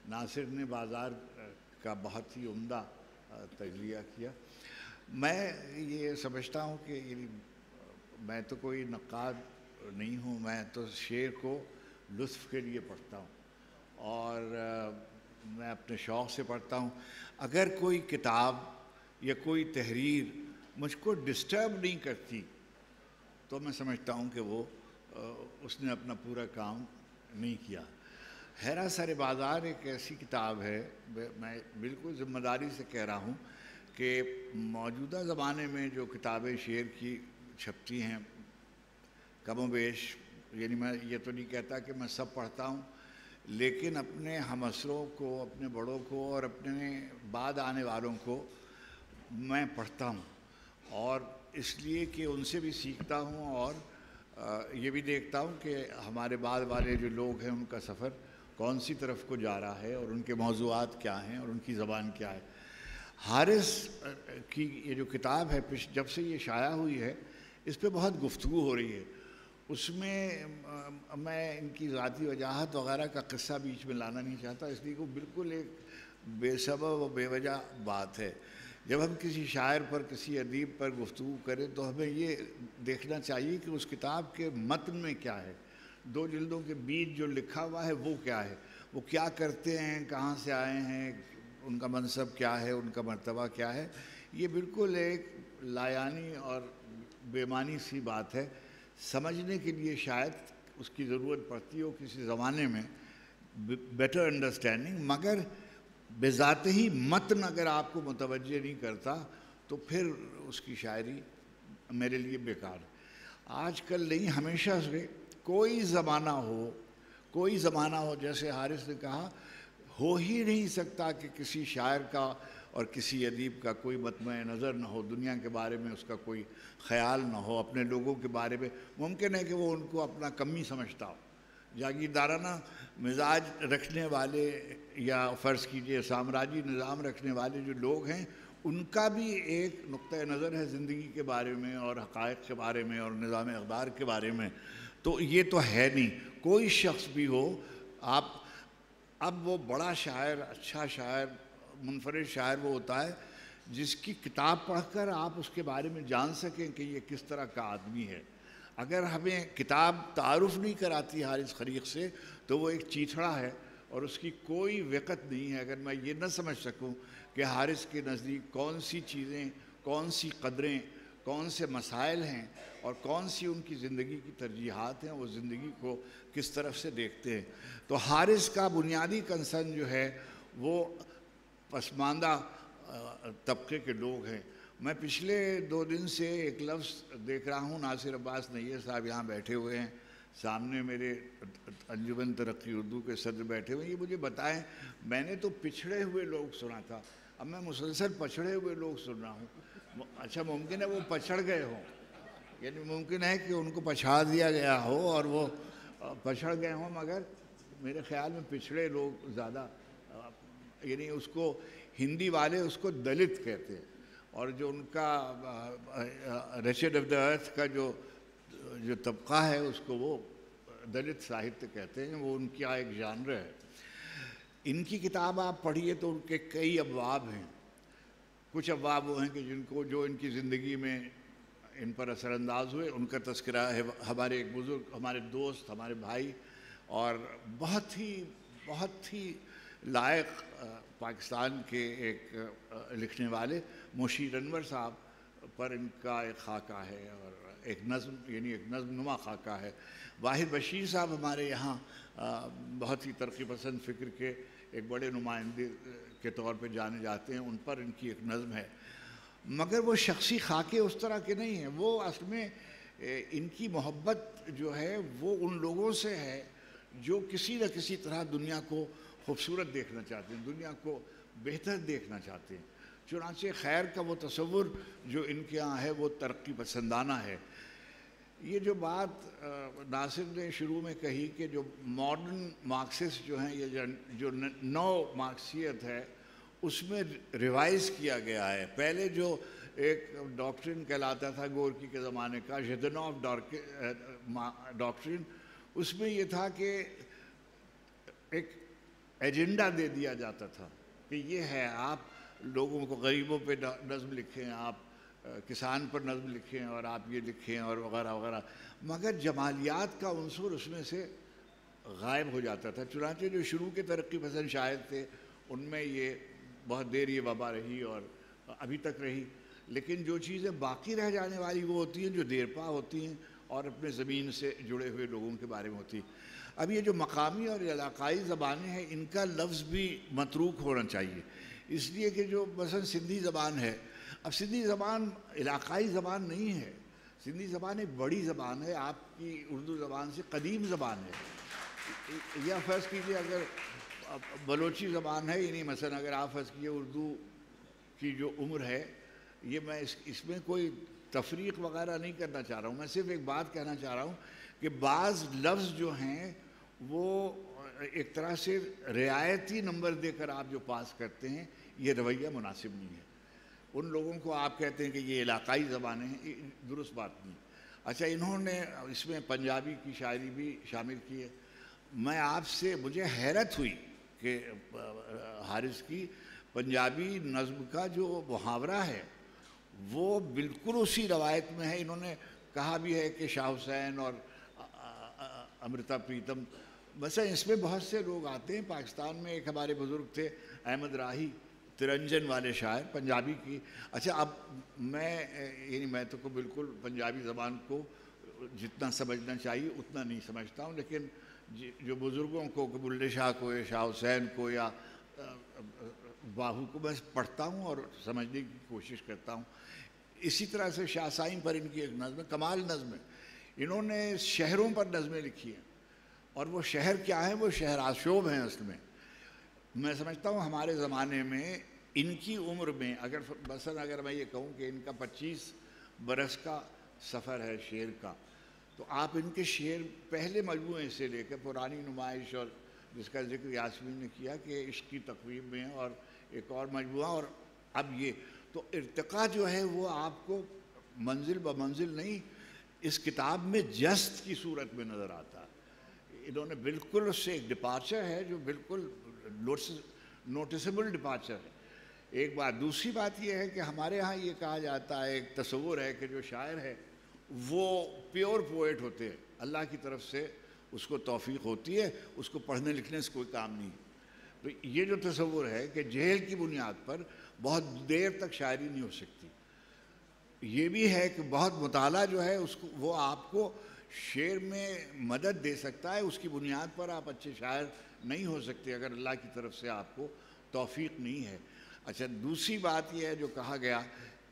Speaker 5: ناصر نے بازار کا بہت ہی عمدہ تجزیہ کیا. میں یہ سمجھتا ہوں کہ میں تو کوئی نقاد نہیں ہوں، میں تو شعر کو لطف کے لیے پڑھتا ہوں اور میں اپنے شوق سے پڑھتا ہوں. اگر کوئی کتاب یا کوئی تحریر مجھ کو ڈسٹرب نہیں کرتی تو میں سمجھتا ہوں کہ وہ اس نے اپنا پورا کام نہیں کیا. حیراں سر بازار ایک ایسی کتاب ہے، میں بالکل ذمہ داری سے کہہ رہا ہوں کہ موجودہ زمانے میں جو کتابیں شعر کی چھپتی ہیں کم و بیش، یعنی میں یہ تو نہیں کہتا کہ میں سب پڑھتا ہوں، لیکن اپنے ہمعصروں کو، اپنے بڑوں کو اور اپنے بعد آنے والوں کو میں پڑھتا ہوں، اور اس لیے کہ ان سے بھی سیکھتا ہوں اور یہ بھی دیکھتا ہوں کہ ہمارے بعد والے جو لوگ ہیں ان کا سفر کون سی طرف کو جا رہا ہے اور ان کے موضوعات کیا ہیں اور ان کی زبان کیا ہے. حارث کی یہ جو کتاب ہے جب سے یہ شائع ہوئی ہے اس پہ بہت گفتگو ہو رہی ہے. اس میں میں ان کی ذاتی وجاہت وغیرہ کا قصہ بیچ میں لانا نہیں چاہتا، اس لیے وہ بالکل ایک بے سبب و بے وجہ بات ہے. جب ہم کسی شاعر پر، کسی ادیب پر گفتگو کریں تو ہمیں یہ دیکھنا چاہیے کہ اس کتاب کے متن میں کیا ہے، 2 جلدوں کے بیچ جو لکھا ہوا ہے وہ کیا ہے، وہ کیا کرتے ہیں، کہاں سے آئے ہیں، ان کا منصب کیا ہے، ان کا مرتبہ کیا ہے. یہ بالکل ایک لایانی اور بے معنی سی بات ہے. سمجھنے کے لیے شاید اس کی ضرورت پڑتی ہو کسی زمانے میں بیٹر انڈرسٹینڈنگ، مگر بذات ہی متن اگر آپ کو متوجہ نہیں کرتا تو پھر اس کی شاعری میرے لیے بیکار. آج کل نہیں، ہمیشہ سے کوئی زمانہ ہو جیسے حارث نے کہا، ہو ہی نہیں سکتا کہ کسی شاعر کا اور کسی ادیب کا کوئی مطمع نظر نہ ہو، دنیا کے بارے میں اس کا کوئی خیال نہ ہو، اپنے لوگوں کے بارے میں ممکن ہے کہ وہ ان کو اپنا کمی سمجھتا ہو. جاگیردارانہ مزاج رکھنے والے یا فرض کیجئے سامراجی نظام رکھنے والے جو لوگ ہیں ان کا بھی ایک نقطہ نظر ہے زندگی کے بارے میں اور حقائق کے بارے میں اور نظام اقدار کے بارے میں. تو یہ تو ہے نہیں، کوئی شخص بھی ہو آپ، اب وہ بڑا شاعر، اچھا شاعر، منفرد شاعر وہ ہوتا ہے جس کی کتاب پڑھ کر آپ اس کے بارے میں جان سکیں کہ یہ کس طرح کا آدمی ہے. اگر ہمیں کتاب تعارف نہیں کراتی حارث خریق سے تو وہ ایک چیتھڑا ہے اور اس کی کوئی وقت نہیں ہے. اگر میں یہ نہ سمجھ سکوں کہ حارث کے نزدیک کون سی چیزیں، کون سی قدریں، کون سے مسائل ہیں اور کون سی ان کی زندگی کی ترجیحات ہیں، وہ زندگی کو کس طرف سے دیکھتے ہیں. تو حارث کا بنیادی کنسرن جو ہے وہ پسماندہ طبقے کے لوگ ہیں. میں پچھلے 2 دن سے ایک لفظ دیکھ رہا ہوں، ناصر عباس نیر صاحب یہاں بیٹھے ہوئے ہیں، سامنے میرے انجمن ترقی اردو کے صدر بیٹھے ہوئے ہیں. یہ مجھے بتائیں، میں نے تو پچھڑے ہوئے لوگ سنا تھا، اب میں مسلسل پچھڑے ہوئے لوگ سن رہا ہوں. اچھا ممکن ہے وہ پچھڑ گئے ہوں، یعنی ممکن ہے کہ ان کو پچھاڑ دیا گیا ہو اور وہ پچھڑ گئے ہوں، مگر میرے خیال میں پچھڑے لوگ زیادہ، یعنی اس کو ہندی والے اس کو دلت کہتے ہیں، اور جو ان کا ریچڈ آف دا ارتھ کا جو طبقہ ہے اس کو وہ دلت ساہتیہ کہتے ہیں. وہ ان کا ایک ژانر ہے. ان کی کتاب آپ پڑھیے تو ان کے کئی ابواب ہیں. کچھ ابواب وہ ہیں کہ جو ان کی زندگی میں ان پر اثر انداز ہوئے، ان کا تذکرہ ہے. ہمارے ایک بزرگ، ہمارے دوست، ہمارے بھائی اور بہت ہی لائق پاکستان کے ایک لکھنے والے مشیر انور صاحب پر ان کا ایک خاکہ ہے اور ایک نظم، یعنی ایک نظم نما خاکہ ہے. واحد بشیر صاحب ہمارے یہاں بہت ہی ترقی پسند فکر کے ایک بڑے نمائندے کے طور پہ جانے جاتے ہیں، ان پر ان کی ایک نظم ہے. مگر وہ شخصی خاکے اس طرح کے نہیں ہیں. وہ اصل میں ان کی محبت جو ہے وہ ان لوگوں سے ہے جو کسی نہ کسی طرح دنیا کو خوبصورت دیکھنا چاہتے ہیں، دنیا کو بہتر دیکھنا چاہتے ہیں. چنانچہ خیر کا وہ تصور جو ان کے ہاں ہے وہ ترقی پسندانہ ہے. یہ جو بات ناصر نے شروع میں کہی کہ جو ماڈرن مارکسسٹ جو ہیں، یہ جو نو مارکسیت ہے اس میں ریوائز کیا گیا ہے. پہلے جو ایک ڈاکٹرین کہلاتا تھا گورکی کے زمانے کا، ژدنوف ڈاکٹرین. اس میں یہ تھا کہ ایک ایجنڈا دے دیا جاتا تھا کہ یہ ہے، آپ لوگوں کو، غریبوں پہ نظم لکھیں، آپ کسان پر نظم لکھیں، اور آپ یہ لکھیں اور وغیرہ وغیرہ. مگر جمالیات کا عنصر اس میں سے غائب ہو جاتا تھا. چنانچہ جو شروع کے ترقی پسند شاعر تھے ان میں یہ بہت دیر یہ وبا رہی اور ابھی تک رہی. لیکن جو چیزیں باقی رہ جانے والی وہ ہوتی ہیں جو دیرپا ہوتی ہیں اور اپنے زمین سے جڑے ہوئے لوگوں کے بارے میں ہوتی. اب یہ جو مقامی اور علاقائی زبانیں ہیں ان کا لفظ بھی متروک ہونا چاہیے، اس لیے کہ جو مثلا سندھی زبان ہے، اب سندھی زبان علاقائی زبان نہیں ہے. سندھی زبان ایک بڑی زبان ہے، آپ کی اردو زبان سے قدیم زبان ہے. یا فرض کیجئے اگر بلوچی زبان ہے، یعنی مثلا اگر آپ فرض کیجئے اردو کی جو عمر ہے، یہ میں اس میں کوئی تفریق وغیرہ نہیں کرنا چاہ رہا ہوں. میں صرف ایک بات کہنا چاہ رہا ہوں کہ بعض لفظ جو ہیں وہ ایک طرح سے رعایتی نمبر دے کر آپ جو پاس کرتے ہیں، یہ رویہ مناسب نہیں ہے. ان لوگوں کو آپ کہتے ہیں کہ یہ علاقائی زبانیں ہیں، یہ درست بات نہیں. اچھا، انہوں نے اس میں پنجابی کی شاعری بھی شامل کی ہے. میں آپ سے، مجھے حیرت ہوئی کہ حارث کی پنجابی نظم کا جو محاورہ ہے وہ بالکل اسی روایت میں ہے. انہوں نے کہا بھی ہے کہ شاہ حسین اور امرتا پریتم، مثلا اس میں بہت سے لوگ آتے ہیں. پاکستان میں ایک ہمارے بزرگ تھے احمد راہی، ترنجن والے شاعر، پنجابی کی. اچھا، اب میں تو بالکل پنجابی زبان کو جتنا سمجھنا چاہیے اتنا نہیں سمجھتا ہوں، لیکن جو بزرگوں کو، کہ بلے شاہ کو یا شاہ حسین کو یا باہو کو میں پڑھتا ہوں اور سمجھنے کی کوشش کرتا ہوں. اسی طرح سے شاہ سائن پر ان کی ایک نظم ہے، کمال نظم ہے. انہوں نے شہروں پر نظمیں لکھی ہیں، اور وہ شہر کیا ہیں؟ وہ شہر آشوب ہیں اصل میں. میں سمجھتا ہوں ہمارے زمانے میں ان کی عمر میں اگر میں یہ کہوں کہ ان کا 25 برس کا سفر ہے شعر کا، تو آپ ان کے شعر پہلے مجموعے سے لے کر پرانی نمائش، اور جس کا ذکر یاسمین نے کیا کہ عشق کی تقویب میں، اور ایک اور مجموعہ، اور اب یہ، تو ارتقاء جو ہے وہ آپ کو منزل بمنزل نہیں، اس کتاب میں جست کی صورت میں نظر آتا ہے. انہوں نے بالکل اس سے ایک ڈپارچر ہے جو بالکل نوٹسبل ڈپارچر ہے. ایک بات. دوسری بات یہ ہے کہ ہمارے ہاں یہ کہا جاتا ہے، ایک تصور ہے کہ جو شاعر ہے وہ پیور پوئٹ ہوتے ہیں، اللہ کی طرف سے اس کو توفیق ہوتی ہے، اس کو پڑھنے لکھنے سے کوئی کام نہیں. تو یہ جو تصور ہے کہ جہل کی بنیاد پر بہت دیر تک شاعری نہیں ہو سکتی. یہ بھی ہے کہ بہت مطالعہ جو ہے اس کو، وہ آپ کو شعر میں مدد دے سکتا ہے، اس کی بنیاد پر آپ اچھے شاعر نہیں ہو سکتے اگر اللہ کی طرف سے آپ کو توفیق نہیں ہے. اچھا، دوسری بات یہ ہے جو کہا گیا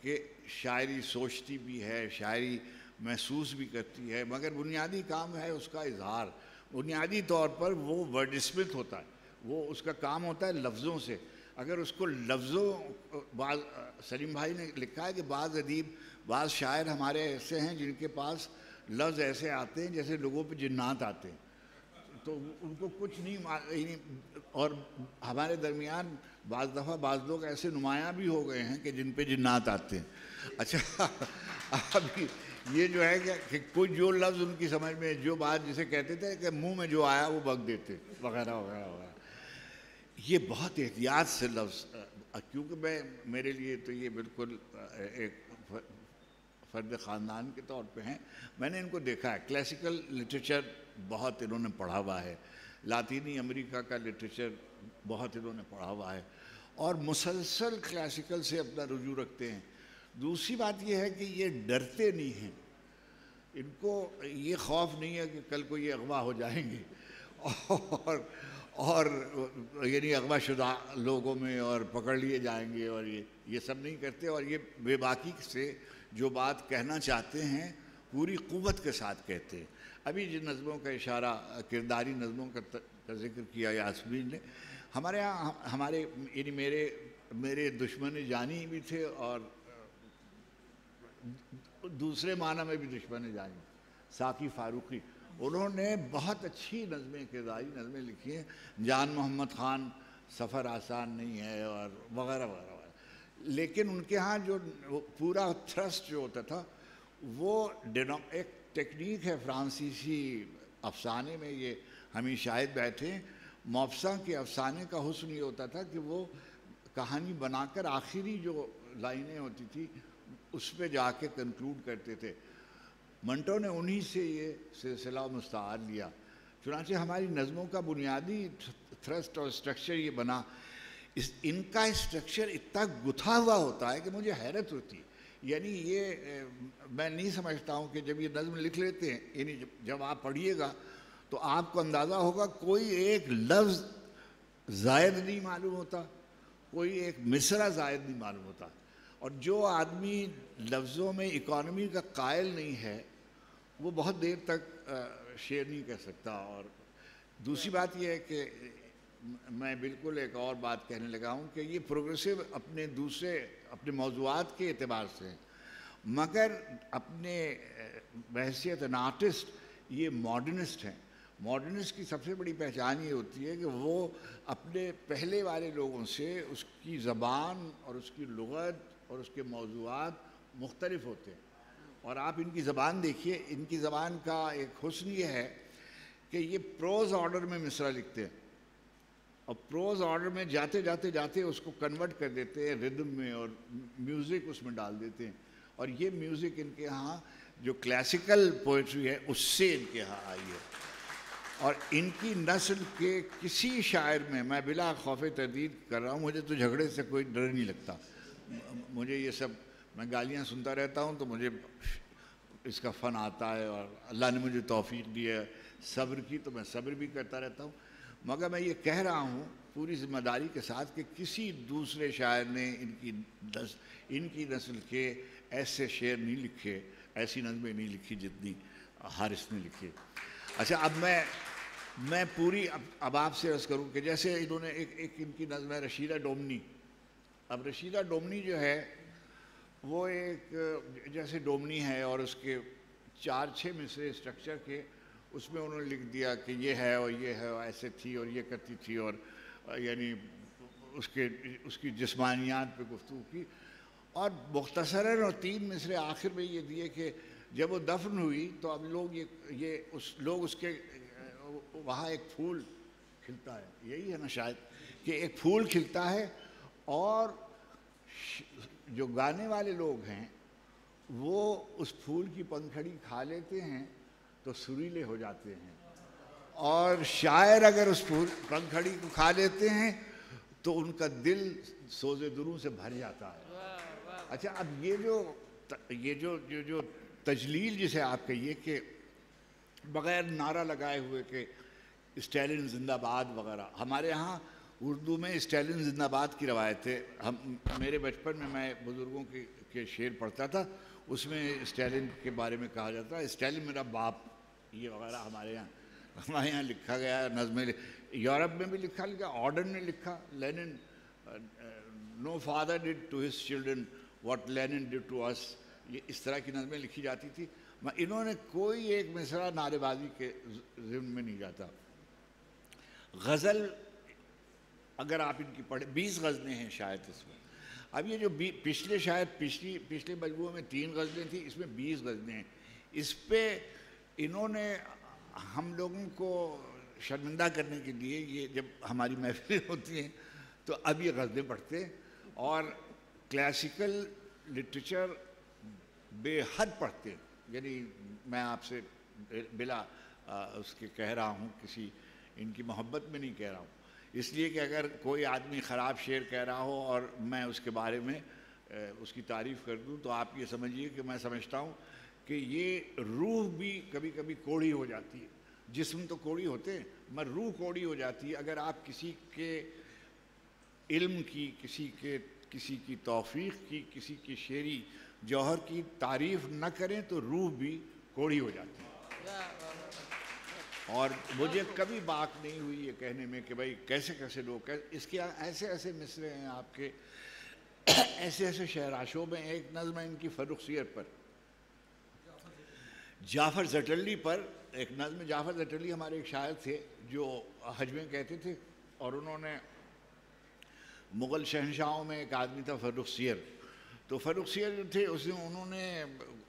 Speaker 5: کہ شاعری سوچتی بھی ہے، شاعری محسوس بھی کرتی ہے، مگر بنیادی کام ہے اس کا اظہار. بنیادی طور پر وہ ورڈ اسمتھ ہوتا ہے، وہ اس کا کام ہوتا ہے لفظوں سے. اگر اس کو بعض سلیم بھائی نے لکھا ہے کہ بعض ادیب، بعض شاعر ہمارے ایسے ہیں جن کے پاس لفظ ایسے آتے ہیں جیسے لوگوں پہ جنات آتے ہیں، تو ان کو کچھ نہیں. اور ہمارے درمیان بعض دفعہ بعض لوگ ایسے نمایاں بھی ہو گئے ہیں کہ جن پہ جنات آتے ہیں. اچھا، ابھی یہ جو ہے کہ کوئی جو لفظ ان کی سمجھ میں، جو بات جسے کہتے تھے کہ منہ میں جو آیا وہ بک دیتے، وغیرہ وغیرہ وغیرہ. یہ بہت احتیاط سے لفظ، کیونکہ میرے لیے تو یہ بالکل ایک فرد خاندان کے طور پہ ہیں. میں نے ان کو دیکھا ہے، کلاسیکل لٹریچر بہت انہوں نے پڑھا ہوا ہے، لاطینی امریکہ کا لٹریچر بہت انہوں نے پڑھا ہوا ہے، اور مسلسل کلاسیکل سے اپنا رجوع رکھتے ہیں. دوسری بات یہ ہے کہ یہ ڈرتے نہیں ہیں، ان کو یہ خوف نہیں ہے کہ کل کو یہ اغوا ہو جائیں گے، اور یعنی اغوا شدہ لوگوں میں اور پکڑ لیے جائیں گے، اور یہ سب نہیں کرتے. اور یہ بے باکی سے جو بات کہنا چاہتے ہیں پوری قوت کے ساتھ کہتے ہیں. ابھی جن نظموں کا اشارہ، کرداری نظموں کا ذکر کیا یاسمین نے، ہمارے ہاں یعنی میرے دشمن جانی بھی تھے اور دوسرے معنی میں بھی دشمن جانی، ساقی فاروقی. انہوں نے بہت اچھی نظمیں، کرداری نظمیں لکھی ہیں. جان محمد خان، سفر آسان نہیں ہے، اور وغیرہ وغیرہ. لیکن ان کے ہاں جو پورا تھرسٹ جو ہوتا تھا وہ ایک ٹیکنیک ہے فرانسیسی افسانے میں، یہ ہمیں شاہد بیٹھے ہیں، موفساں کے افسانے کا حسن یہ ہوتا تھا کہ وہ کہانی بنا کر آخری جو لائنیں ہوتی تھی اس پہ جا کے کنکلوڈ کرتے تھے۔ منٹو نے انہی سے یہ سلسلہ مستعار لیا، چنانچہ ہماری نظموں کا بنیادی تھرسٹ اور اسٹرکچر یہ بنا۔ ان کا اسٹرکچر اتنا گتھا ہوا ہوتا ہے کہ مجھے حیرت ہوتی ہے، یعنی یہ میں نہیں سمجھتا ہوں کہ جب یہ نظم لکھ لیتے ہیں، یعنی جب آپ پڑھیے گا تو آپ کو اندازہ ہوگا کوئی ایک لفظ زائد نہیں معلوم ہوتا، کوئی ایک مصرع زائد نہیں معلوم ہوتا، اور جو آدمی لفظوں میں اکانومی کا قائل نہیں ہے وہ بہت دیر تک شعر نہیں کہہ سکتا۔ اور دوسری بات یہ ہے کہ میں بالکل ایک اور بات کہنے لگا ہوں کہ یہ پروگریسو اپنے موضوعات کے اعتبار سے ہیں، مگر اپنے بحیثیت این آرٹسٹ یہ ماڈرنسٹ ہیں۔ ماڈرنسٹ کی سب سے بڑی پہچان یہ ہوتی ہے کہ وہ اپنے پہلے والے لوگوں سے اس کی زبان اور اس کی لغت اور اس کے موضوعات مختلف ہوتے ہیں۔ اور آپ ان کی زبان دیکھیے، ان کی زبان کا ایک حسن یہ ہے کہ یہ پروز آرڈر میں مصرع لکھتے ہیں، اور پروز آرڈر میں جاتے جاتے جاتے اس کو کنورٹ کر دیتے ہیں ردم میں، اور میوزک اس میں ڈال دیتے ہیں، اور یہ میوزک ان کے ہاں جو کلاسیکل پوئٹری ہے اس سے ان کے ہاں آئی ہے۔ اور ان کی نسل کے کسی شاعر میں بلا خوف تردید کر رہا ہوں، مجھے تو جھگڑے سے کوئی ڈر نہیں لگتا، مجھے یہ سب میں گالیاں سنتا رہتا ہوں تو مجھے اس کا فن آتا ہے، اور اللہ نے مجھے توفیق دی ہے صبر کی تو میں صبر بھی کرتا رہتا ہوں، مگر میں یہ کہہ رہا ہوں پوری ذمہ داری کے ساتھ کہ کسی دوسرے شاعر نے ان کی نسل کے ایسے شعر نہیں لکھے، ایسی نظمیں نہیں لکھی جتنی حارث نے لکھی۔ اچھا، اب میں پوری اب آپ سے عرض کروں کہ جیسے انہوں نے ایک ان کی نظم ہے رشیدہ ڈومنی۔ اب رشیدہ ڈومنی جو ہے وہ ایک جیسے ڈومنی ہے اور اس کے 4-6 مصرے اسٹرکچر کے، اس میں انہوں نے لکھ دیا کہ یہ ہے اور یہ ہے، اور ایسے تھی اور یہ کرتی تھی، اور یعنی اس کی جسمانیات پہ گفتگو کی، اور مختصراً اور 3 مصرے آخر میں یہ دیے کہ جب وہ دفن ہوئی تو اب لوگ اس کے وہاں ایک پھول کھلتا ہے، یہی ہے نا شاید کہ ایک پھول کھلتا ہے، اور جو گانے والے لوگ ہیں وہ اس پھول کی پنکھڑی کھا لیتے ہیں تو سریلے ہو جاتے ہیں، اور شاعر اگر اس پنکھڑی کو کھا لیتے ہیں تو ان کا دل سوز دروں سے بھر جاتا ہے۔ اچھا، اب یہ جو تجلیل جسے آپ کہیے کہ بغیر نعرہ لگائے ہوئے کہ اسٹیلن زندہ باد وغیرہ، ہمارے ہاں اردو میں اسٹیلن زندہ باد کی روایت ہے۔ میرے بچپن میں بزرگوں کے شعر پڑھتا تھا، اس میں اسٹیلن کے بارے میں کہا جاتا ہے اسٹیلن میرا باپ، یہ وغیرہ ہمارے یہاں لکھا گیا ہے نظمیں۔ یورپ میں بھی لکھا آرڈن نے لکھا، Lenin no father did to his children what Lenin did to us, یہ اس طرح کی نظمیں لکھی جاتی تھی۔ انہوں نے کوئی ایک مصرع نعرے بازی کے ضمن میں نہیں جاتا۔ غزل اگر آپ ان کی پڑھیں، 20 غزلیں ہیں شاید اس میں۔ اب یہ جو پچھلے مجموعے میں 3 غزلیں تھیں، اس میں 20 غزلیں ہیں۔ اس پہ انہوں نے ہم لوگوں کو شرمندہ کرنے کے لیے، یہ جب ہماری محفلیں ہوتی ہیں تو اب یہ غزلیں پڑھتے ہیں، اور کلاسیکل لٹریچر بے حد پڑھتے ہیں۔ یعنی میں آپ سے بلا اس کے کہہ رہا ہوں، کسی ان کی محبت میں نہیں کہہ رہا ہوں، اس لیے کہ اگر کوئی آدمی خراب شعر کہہ رہا ہو اور میں اس کے بارے میں اس کی تعریف کر دوں تو آپ یہ سمجھیے کہ میں سمجھتا ہوں کہ یہ روح بھی کبھی کبھی کوڑی ہو جاتی ہے۔ جسم تو کوڑی ہوتے ہیں مگر روح کوڑی ہو جاتی ہے۔ اگر آپ کسی کے علم کی، کسی کی توفیق کی، کسی کی شعری جوہر کی تعریف نہ کریں تو روح بھی کوڑی ہو جاتی ہے۔ اور مجھے کبھی بات نہیں ہوئی یہ کہنے میں کہ بھائی کیسے لوگ، اس کے ایسے مصرے ہیں آپ کے، ایسے شعراشوں میں۔ ایک نظم ہے ان کی فرخ سیر پر، جعفر زٹلی پر ایک نظم۔ جعفر زٹلی ہمارے ایک شاعر تھے جو حج میں کہتے تھے، اور انہوں نے مغل شہنشاہوں میں ایک آدمی تھا فرخ سیر. تو فرخ سیر جو تھے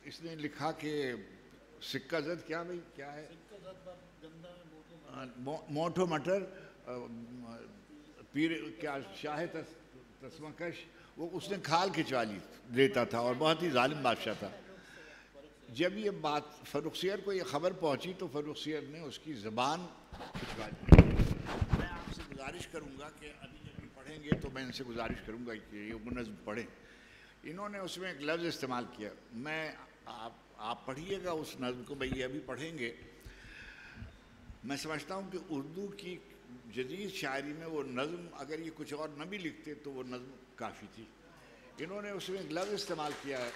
Speaker 5: اس نے لکھا کہ سکہ زد کیا بھائی کیا ہے موٹو مٹر پیر کیا شاہ تسمکش وہ اس نے کھال کھچوا لیتا تھا اور بہت ہی ظالم بادشاہ تھا. جب یہ بات فرخ سیر کو یہ خبر پہنچی تو فرخ سیر نے اس کی زبان کھچوا لی. میں آپ سے گزارش کروں گا کہ ابھی جب یہ پڑھیں گے تو میں ان سے گزارش کروں گا کہ یہ نظم پڑھیں. انہوں نے اس میں ایک لفظ استعمال کیا, میں آپ پڑھیے گا اس نظم کو, بھئی ابھی پڑھیں گے. میں سمجھتا ہوں کہ اردو کی جدید شاعری میں وہ نظم اگر یہ کچھ اور نہ بھی لکھتے تو وہ نظم کافی تھی. انہوں نے اس میں ایک لفظ استعمال کیا ہے,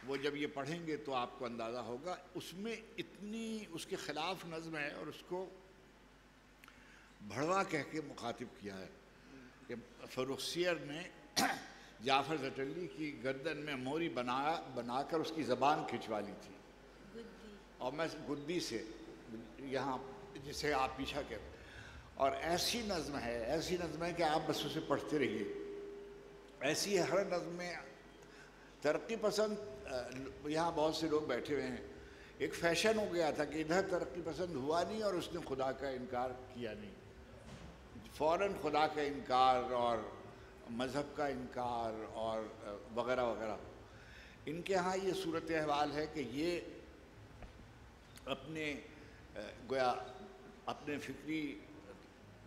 Speaker 5: وہ جب یہ پڑھیں گے تو آپ کو اندازہ ہوگا. اس میں اتنی اس کے خلاف نظم ہے اور اس کو بھڑوا کہہ کے مخاطب کیا ہے کہ فرخ سیر نے جعفر زٹلی کی گردن میں موری بنا کر اس کی زبان کھچوا لی تھی, اور میں گدی سے یہاں جسے آپ پیچھا کہتے. اور ایسی نظم ہے کہ آپ بس اسے پڑھتے رہیے. ایسی ہے ہر نظم میں ترقی پسند. یہاں بہت سے لوگ بیٹھے ہوئے ہیں, ایک فیشن ہو گیا تھا کہ ادھر ترقی پسند ہوا نہیں اور اس نے خدا کا انکار کیا نہیں, فوراً خدا کا انکار اور مذہب کا انکار اور وغیرہ وغیرہ. ان کے ہاں یہ صورت احوال ہے کہ یہ اپنے فکری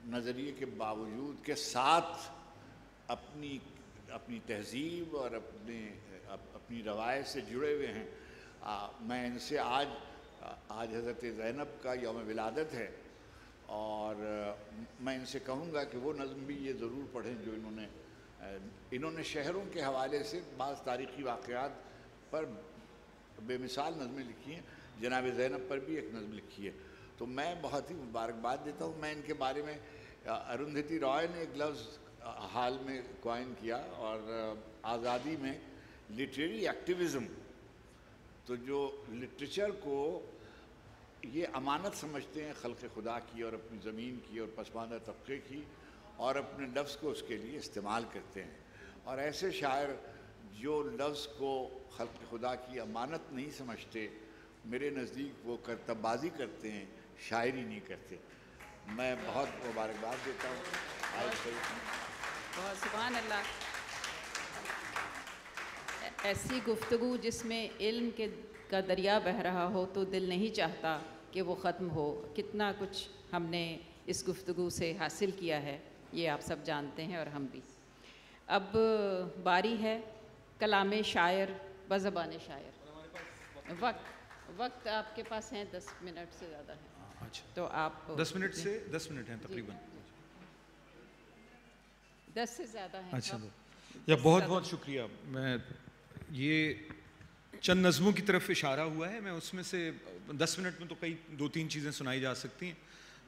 Speaker 5: نظریے کے باوجود کے ساتھ اپنی تہذیب اور اپنی روایت سے جڑے ہوئے ہیں. میں ان سے آج حضرت زینب کا یوم ولادت ہے, اور میں ان سے کہوں گا کہ وہ نظم بھی یہ ضرور پڑھیں جو انہوں نے شہروں کے حوالے سے بعض تاریخی واقعات پر بے مثال نظمیں لکھی ہیں. جناب زینب پر بھی ایک نظم لکھی ہے. تو میں بہت ہی مبارکباد دیتا ہوں. میں ان کے بارے میں ارندھتی رائے نے ایک لفظ حال میں کوائن کیا, اور آزادی میں لٹریری ایکٹیویزم, تو جو لٹریچر کو یہ امانت سمجھتے ہیں خلق خدا کی اور اپنی زمین کی اور پسماندہ طبقے کی, اور اپنے لفظ کو اس کے لیے استعمال کرتے ہیں. اور ایسے شاعر جو لفظ کو خلق خدا کی امانت نہیں سمجھتے, میرے نزدیک وہ کرتب بازی کرتے ہیں, شاعری نہیں کرتے. میں بہت مبارکباد دیتا ہوں.
Speaker 1: بہت سبحان اللہ. ایسی گفتگو جس میں علم کا دریا بہہ رہا ہو تو دل نہیں چاہتا کہ وہ ختم ہو. کتنا کچھ ہم نے اس گفتگو سے حاصل کیا ہے یہ آپ سب جانتے ہیں اور ہم بھی. اب باری ہے کلام شاعر بزبان شاعر. وقت آپ کے پاس ہیں 10 منٹ سے زیادہ ہے.
Speaker 4: اچھا,
Speaker 1: تو آپ
Speaker 4: 10 منٹ سے 10 منٹ ہیں تقریباً.
Speaker 1: 10 سے زیادہ ہیں.
Speaker 4: اچھا, یا بہت بہت شکریہ. میں یہ چند نظموں کی طرف اشارہ ہوا ہے, میں اس میں سے 10 منٹ میں تو کئی 2-3 چیزیں سنائی جا سکتی ہیں,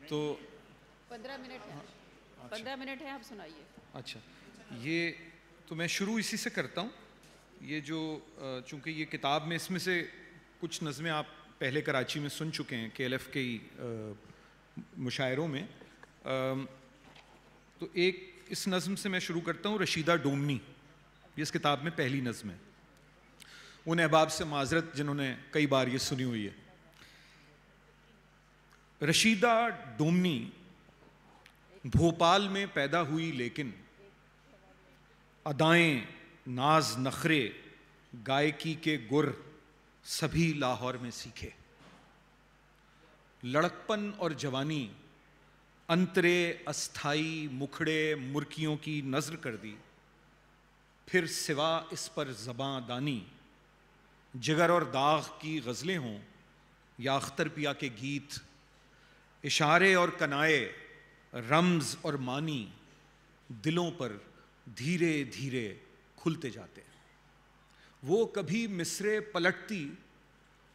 Speaker 4: تو
Speaker 1: 15 منٹ ہے. 15 منٹ ہے, آپ سنائیے.
Speaker 4: اچھا, یہ تو میں شروع اسی سے کرتا ہوں. یہ جو چونکہ یہ کتاب میں اس میں سے کچھ نظمیں آپ پہلے کراچی میں سن چکے ہیں KLF کے مشاعروں میں, تو ایک اس نظم سے میں شروع کرتا ہوں. رشیدہ ڈومنی, یہ اس کتاب میں پہلی نظم ہے. ان احباب سے معذرت جنہوں نے کئی بار یہ سنی ہوئی ہے. رشیدہ ڈومنی بھوپال میں پیدا ہوئی, لیکن ادائیں ناز نخرے گائکی کے گر سبھی لاہور میں سیکھے. لڑکپن اور جوانی انترے استھائی مکھڑے مرکیوں کی نظر کر دی, پھر سوا اس پر زباں دانی جگر اور داغ کی غزلیں ہوں یا اختر پیا کے گیت, اشارے اور کنائے رمز اور معنی دلوں پر دھیرے دھیرے کھلتے جاتے. وہ کبھی مصرے پلٹتی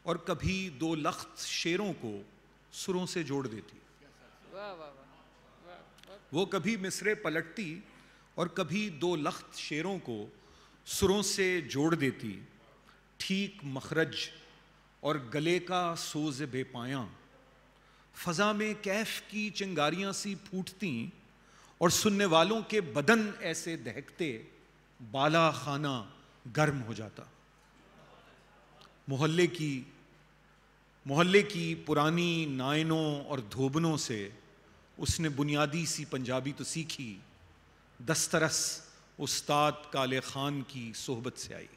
Speaker 4: اور کبھی دو لخت شعروں کو سروں سے جوڑ دیتی. وہ کبھی مصرے پلٹتی اور کبھی دو لخت شعروں کو سروں سے جوڑ دیتی. ٹھیک مخرج اور گلے کا سوز بے پایاں فضا میں کیف کی چنگاریاں سی پھوٹتیں اور سننے والوں کے بدن ایسے دہکتے، بالا خانہ گرم ہو جاتا۔ محلے کی پرانی نائنوں اور دھوبنوں سے اس نے بنیادی سی پنجابی تو سیکھی، دسترس استاد کالے خان کی صحبت سے آئی۔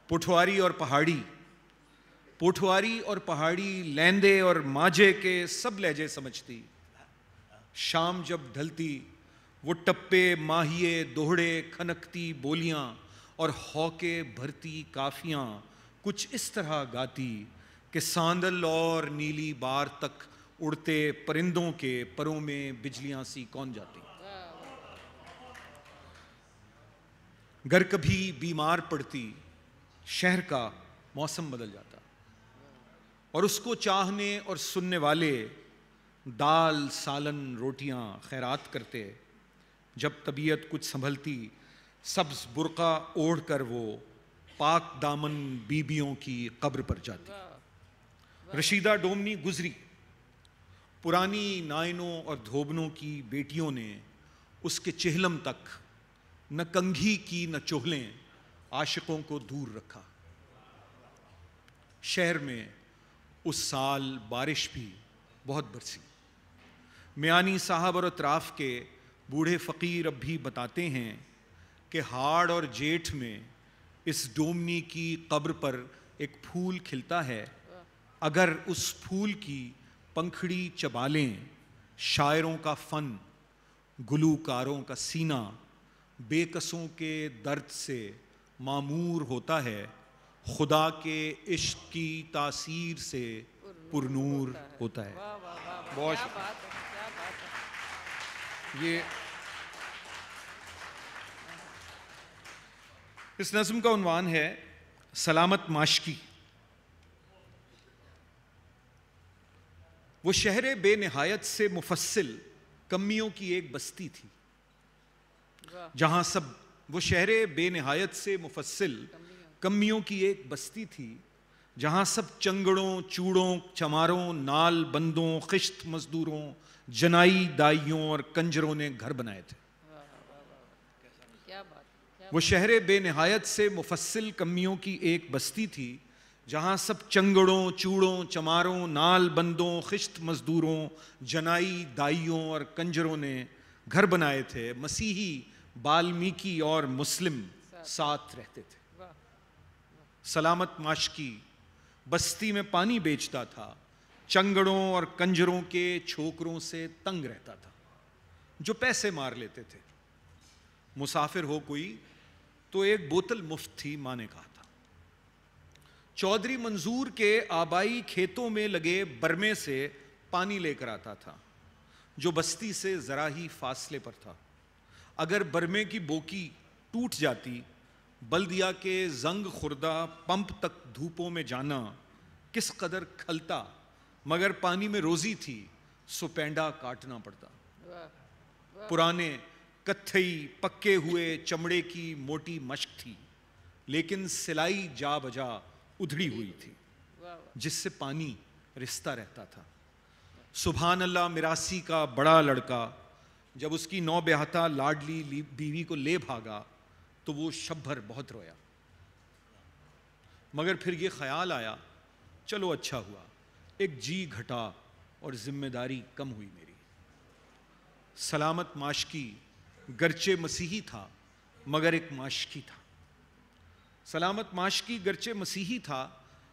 Speaker 4: پوٹھواری اور پہاڑی، لیندے اور ماجھے کے سب لہجے سمجھتی۔ شام جب ڈھلتی وہ ٹپے، ماہیے، دوہڑے، کھنکتی بولیاں اور ہوکے بھرتی کافیاں کچھ اس طرح گاتی کہ ساندل اور نیلی بار تک اڑتے پرندوں کے پروں میں بجلیاں سی کون جاتی۔ گر کبھی بیمار پڑتی، شہر کا موسم بدل جاتا اور اس کو چاہنے اور سننے والے دال، سالن، روٹیاں خیرات کرتے۔ جب طبیعت کچھ سنبھلتی، سبز برقع اوڑھ کر وہ پاک دامن بیبیوں کی قبر پر جاتی۔ رشیدہ ڈومنی گزری، پرانی نائنوں اور دھوبنوں کی بیٹیوں نے اس کے چہلم تک نہ کنگھی کی نہ چولھیں عاشقوں کو دور رکھا۔ شہر میں اس سال بارش بھی بہت برسی۔ میانی صاحب اور اطراف کے بوڑھے فقیر اب بھی بتاتے ہیں کہ ہاڑ اور جیٹھ میں اس ڈومنی کی قبر پر ایک پھول کھلتا ہے، اگر اس پھول کی پنکھڑی چبا لیں، شاعروں کا فن، گلوکاروں کا سینہ بے کسوں کے درد سے معمور ہوتا ہے، خدا کے عشق کی تاثیر سے پرنور ہوتا ہے۔ بہت یہ اس نظم کا عنوان ہے سلامت ماشکی۔ وہ شہر بے نہایت سے مفصل کمیوں کی ایک بستی تھی، جہاں وہ شہر بے نہایت سے مفصل کمیوں کی ایک بستی تھی جہاں سب چنگڑوں، چوڑوں، چماروں، نال بندوں، خشت مزدوروں، جنائی دائیوں اور کنجروں نے گھر بنائے تھے۔ وہ شہر بے نہایت سے مفصل کمیوں کی ایک بستی تھی جہاں سب چنگڑوں، چوڑوں، چماروں، نال بندوں، خشت مزدوروں، جنائی دائیوں اور کنجروں نے گھر بنائے تھے۔ مسیحی، بالمیکی اور مسلم ساتھ رہتے تھے۔ سلامت ماشکی بستی میں پانی بیچتا تھا، چنگڑوں اور کنجروں کے چھوکروں سے تنگ رہتا تھا جو پیسے مار لیتے تھے۔ مسافر ہو کوئی تو ایک بوتل مفت تھی، ماں نے کہا تھا۔ چودھری منظور کے آبائی کھیتوں میں لگے برمے سے پانی لے کر آتا تھا جو بستی سے ذرا ہی فاصلے پر تھا۔ اگر برمے کی بوکی ٹوٹ جاتی، بلدیہ کے زنگ خوردہ پمپ تک دھوپوں میں جانا کس قدر کھلتا، مگر پانی میں روزی تھی، سو پینڈا کاٹنا پڑتا۔ پرانے کتھئی پکے ہوئے چمڑے کی موٹی مشق تھی، لیکن سلائی جا بجا ادھڑی ہوئی تھی جس سے پانی رستا رہتا تھا۔ سبحان اللہ مراسی کا بڑا لڑکا جب اس کی نو بیاہتا لاڈلی بیوی کو لے بھاگا تو وہ شب بھر بہت رویا، مگر پھر یہ خیال آیا چلو اچھا ہوا، ایک جی گھٹا اور ذمہ داری کم ہوئی میری۔ سلامت ماشکی گرچہ مسیحی تھا مگر ایک ماشکی تھا۔ سلامت ماشکی گرچہ مسیحی تھا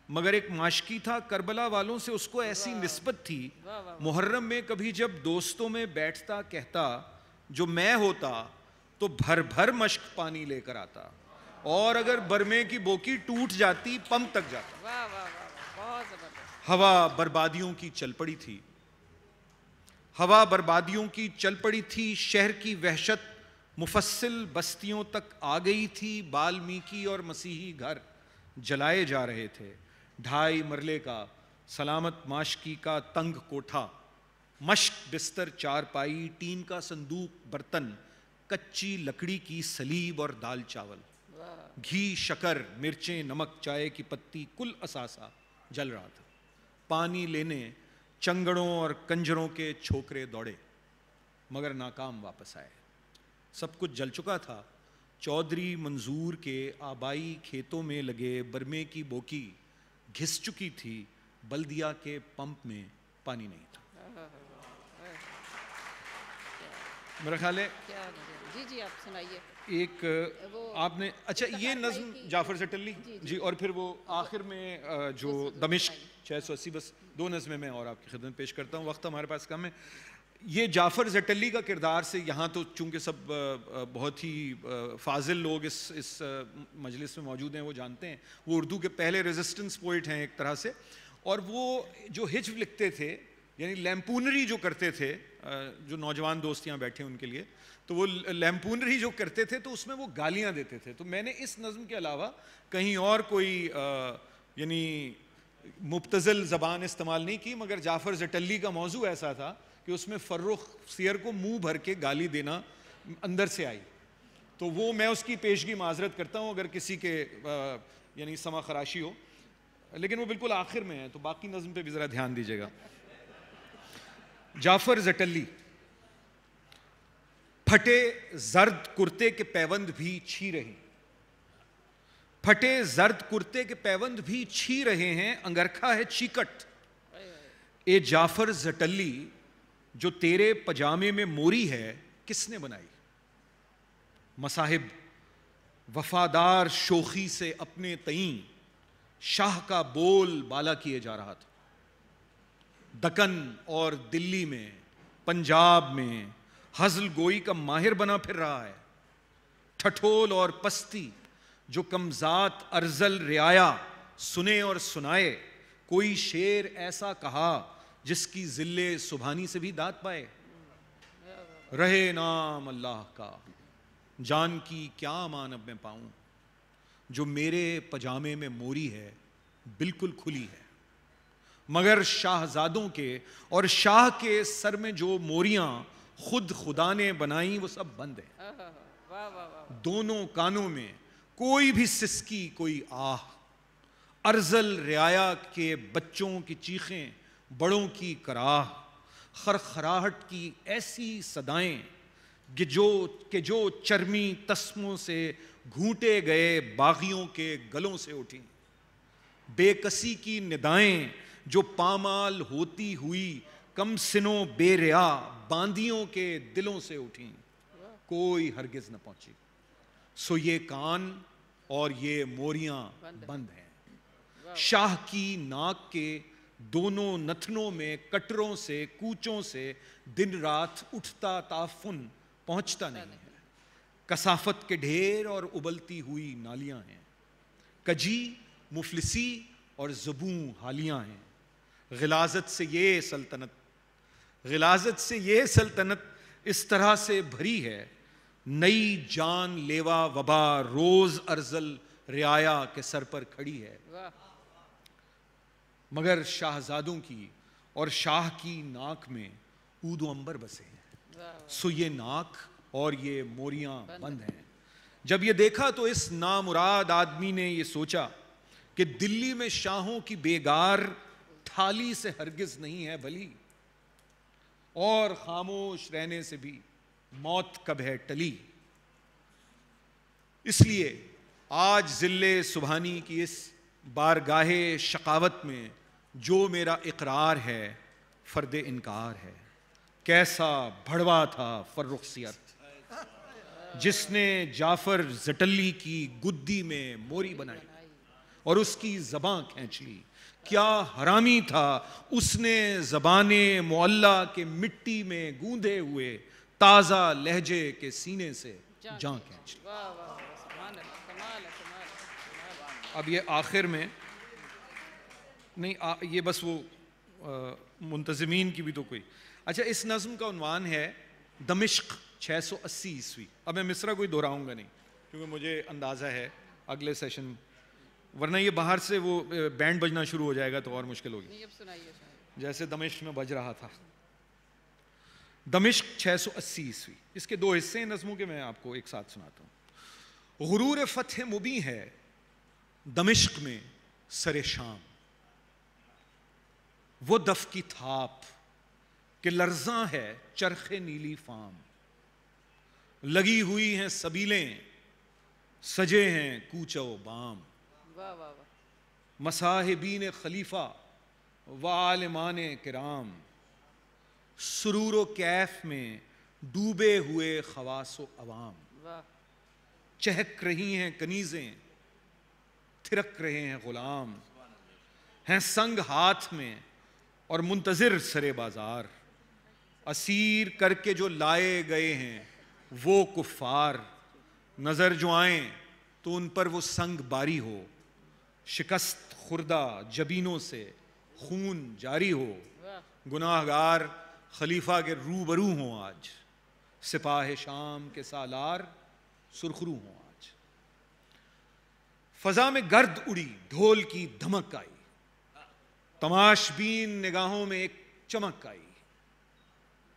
Speaker 4: مگر ایک ماشکی تھا۔ کربلا والوں سے اس کو ایسی نسبت تھی، محرم میں کبھی جب دوستوں میں بیٹھتا کہتا جو میں ہوتا تو بھر بھر مشق پانی لے کر آتا، اور اگر برمے کی بوکی ٹوٹ جاتی پمپ تک جاتا۔ ہوا بربادیوں کی چل پڑی تھی، ہوا بربادیوں کی چل پڑی تھی، شہر کی وحشت مفصل بستیوں تک آ گئی تھی۔ بالمیکی اور مسیحی گھر جلائے جا رہے تھے۔ 2.5 مرلے کا سلامت ماشکی کا تنگ کوٹھا، مشق بستر، چارپائی، ٹین کا صندوق، برتن، کچی لکڑی کی سلیب اور دال چاول، گھی، شکر، مرچیں، نمک، چائے کی پتی، کل اثاثہ جل رہا تھا۔ پانی لینے چنگڑوں اور کنجروں کے چھوکرے دوڑے۔ مگر ناکام واپس آئے. سب کچھ جل چکا تھا. چودھری منظور کے آبائی کھیتوں میں لگے برمے کی بوکی گھس چکی تھی, بلدیہ کے پمپ میں پانی نہیں تھا. میرا خیال ہے
Speaker 1: جی آپ سنائیے.
Speaker 4: ایک آپ نے اچھا یہ نظم جعفر زٹلی جی, اور پھر وہ آخر میں جو دمشق 680, بس 2 نظمیں میں اور آپ کی خدمت پیش کرتا ہوں, وقت ہمارے پاس کم ہے. یہ جعفر زٹلی کا کردار سے یہاں تو چونکہ سب بہت ہی فاضل لوگ اس مجلس میں موجود ہیں, وہ جانتے ہیں وہ اردو کے پہلے ریزسٹنس پوئٹ ہیں ایک طرح سے, اور وہ جو ہجو لکھتے تھے یعنی لیمپونری جو کرتے تھے, جو نوجوان دوست یہاں بیٹھے ہیں ان کے لیے, تو وہ لیمپونری جو کرتے تھے تو اس میں وہ گالیاں دیتے تھے. تو میں نے اس نظم کے علاوہ کہیں اور کوئی یعنی مبتذل زبان استعمال نہیں کی, مگر جعفر زٹلی کا موضوع ایسا تھا کہ اس میں فرخ سیر کو منہ بھر کے گالی دینا اندر سے آئی. تو وہ میں اس کی پیشگی معذرت کرتا ہوں اگر کسی کے یعنی سما خراشی ہو, لیکن وہ بالکل آخر میں ہے, تو باقی نظم پہ بھی ذرا دھیان دیجیے گا. جعفر زٹلی. پھٹے زرد کرتے کے پیوند بھی چھی رہے, پھٹے زرد کرتے کے پیوند بھی چھی رہے ہیں, انگرکھا ہے چیکٹ. اے جعفر زٹلی جو تیرے پجامے میں موری ہے کس نے بنائی. مصاحب وفادار شوخی سے اپنے تئیں شاہ کا بول بالا کیے جا رہا تھا. دکن اور دلی میں پنجاب میں ہزل گوئی کا ماہر بنا پھر رہا ہے. ٹھٹھول اور پستی جو کمزات ارزل رعایا سنے اور سنائے, کوئی شعر ایسا کہا جس کی ذلے سبحانی سے بھی داد پائے. رہے نام اللہ کا جان کی کیا امان اب میں پاؤں, جو میرے پجامے میں موری ہے بالکل کھلی ہے, مگر شاہزادوں کے اور شاہ کے سر میں جو موریاں خود خدا نے بنائیں وہ سب بند ہیں. دونوں کانوں میں کوئی بھی سسکی کوئی آہ, ارزل رعایا کے بچوں کی چیخیں بڑوں کی کراہ, خرخراہٹ کی ایسی صدائیں کہ جو چرمی تسموں سے گھونٹے گئے باغیوں کے گلوں سے اٹھیں. بے کسی کی ندائیں جو پامال ہوتی ہوئی کم سنوں بے ریا باندیوں کے دلوں سے اٹھیں, کوئی ہرگز نہ پہنچی. سو یہ کان اور یہ موریاں بند ہیں. شاہ کی ناک کے دونوں نتنوں میں کٹروں سے کوچوں سے دن رات اٹھتا تعفن پہنچتا نہیں ہے. کثافت کے ڈھیر اور ابلتی ہوئی نالیاں ہیں. کجی مفلسی اور زبوں حالیاں ہیں. غلاظت سے یہ سلطنت اس طرح سے بھری ہے, نئی جان لیوا وبا روز ارزل رعایا کے سر پر کھڑی ہے. مگر شاہزادوں کی اور شاہ کی ناک میں عود و عنبر بسے ہیں, سو یہ ناک اور یہ موریاں بند ہیں. جب یہ دیکھا تو اس نامراد آدمی نے یہ سوچا کہ دلی میں شاہوں کی بیگار تھالی سے ہرگز نہیں ہے بھلی, اور خاموش رہنے سے بھی موت کب ہے ٹلی. اس لیے آج ذلے سبحانی کی اس بارگاہ شقاوت میں جو میرا اقرار ہے فرد انکار ہے. کیسا بھڑوا تھا فرخ سیرت جس نے جعفر زٹلی کی گدی میں موری بنائی اور اس کی زباں کھینچ لی. کیا حرامی تھا اس نے زبان معلّہ کے مٹی میں گوندے ہوئے تازہ لہجے کے سینے سے جان کھینچ لی. اب یہ آخر میں نہیں, یہ بس وہ منتظمین کی بھی تو کوئی. اچھا, اس نظم کا عنوان ہے دمشق 680 عیسوی. اب میں مصرع کوئی دہراؤں گا نہیں کیونکہ مجھے اندازہ ہے اگلے سیشن, ورنہ یہ باہر سے وہ بینڈ بجنا شروع ہو جائے گا تو اور مشکل ہوگی, جیسے دمشق میں بج رہا تھا. دمشق 680 عیسوی. اس کے 2 حصے ہیں نظموں کے, میں آپ کو ایک ساتھ سناتا ہوں. غرور فتح مبیں ہے دمشق میں سر شام, وہ دف کی تھاپ کہ لرزاں ہے چرخ نیلی فام، لگی ہوئی ہیں سبیلیں سجے ہیں کوچہ و بام،
Speaker 1: واہ واہ واہ،
Speaker 4: مصاحبین خلیفہ و عالمان کرام، سرور و کیف میں ڈوبے ہوئے خواص و عوام،
Speaker 1: واہ،
Speaker 4: چہک رہی ہیں کنیزیں تھرک رہے ہیں غلام، ہیں سنگ ہاتھ میں اور منتظر سرے بازار، اسیر کر کے جو لائے گئے ہیں وہ کفار، نظر جو آئیں تو ان پر وہ سنگ باری ہو، شکست خوردہ جبینوں سے خون جاری ہو، گناہ گار خلیفہ کے روبرو ہوں آج، سپاہ شام کے سالار سرخرو ہوں آج، فضا میں گرد اڑی ڈھول کی دھمک آئی، تماش بین نگاہوں میں ایک چمک آئی،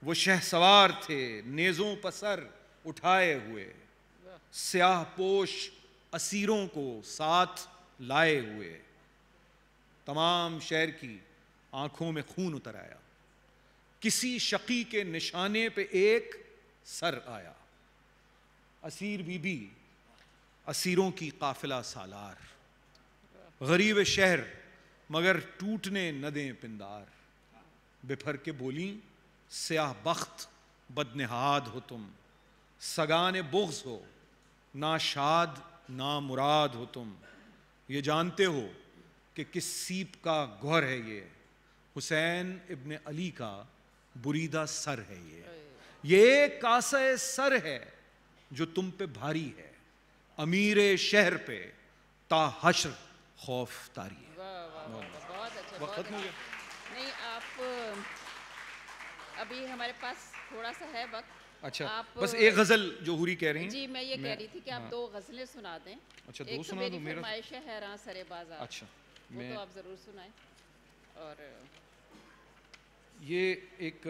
Speaker 4: وہ شہسوار تھے نیزوں پر سر اٹھائے ہوئے، سیاہ پوش اسیروں کو ساتھ لائے ہوئے، تمام شہر کی آنکھوں میں خون اتر آیا، کسی شقی کے نشانے پہ ایک سر آیا، اسیر بی بی اسیروں کی قافلہ سالار، غریب شہر مگر ٹوٹنے نہ دیں پندار، بپھر کے بولیں سیاہ بخت بدنہاد ہو تم، سگان بغض ہو ناشاد نامراد ہو تم، یہ جانتے ہو کہ کس سیپ کا گوہر ہے یہ، حسین ابن علی کا بریدہ سر ہے یہ کاسہ سر ہے جو تم پہ بھاری ہے، امیر شہر پہ تا حشر خوف تاری ہے۔
Speaker 1: بہت اچھا،
Speaker 4: وقت
Speaker 1: بہت
Speaker 4: ختم ہو گیا؟
Speaker 1: اچھا۔ نہیں، آپ ابھی ہمارے پاس تھوڑا سا ہے وقت،
Speaker 4: اچھا،
Speaker 1: آپ
Speaker 4: بس ایک غزل جو حوری کہہ رہی ہیں۔
Speaker 1: جی میں یہ کہہ رہی تھی کہ آپ 2 غزلیں سنا دیں۔
Speaker 4: اچھا، 2
Speaker 1: ایک تو
Speaker 4: سنا
Speaker 1: میری
Speaker 4: دوں؟ میرا
Speaker 1: فرمائش ہے حیراں سرے بازار،
Speaker 4: اچھا،
Speaker 1: وہ تو آپ ضرور سنائیں۔ اور
Speaker 4: یہ ایک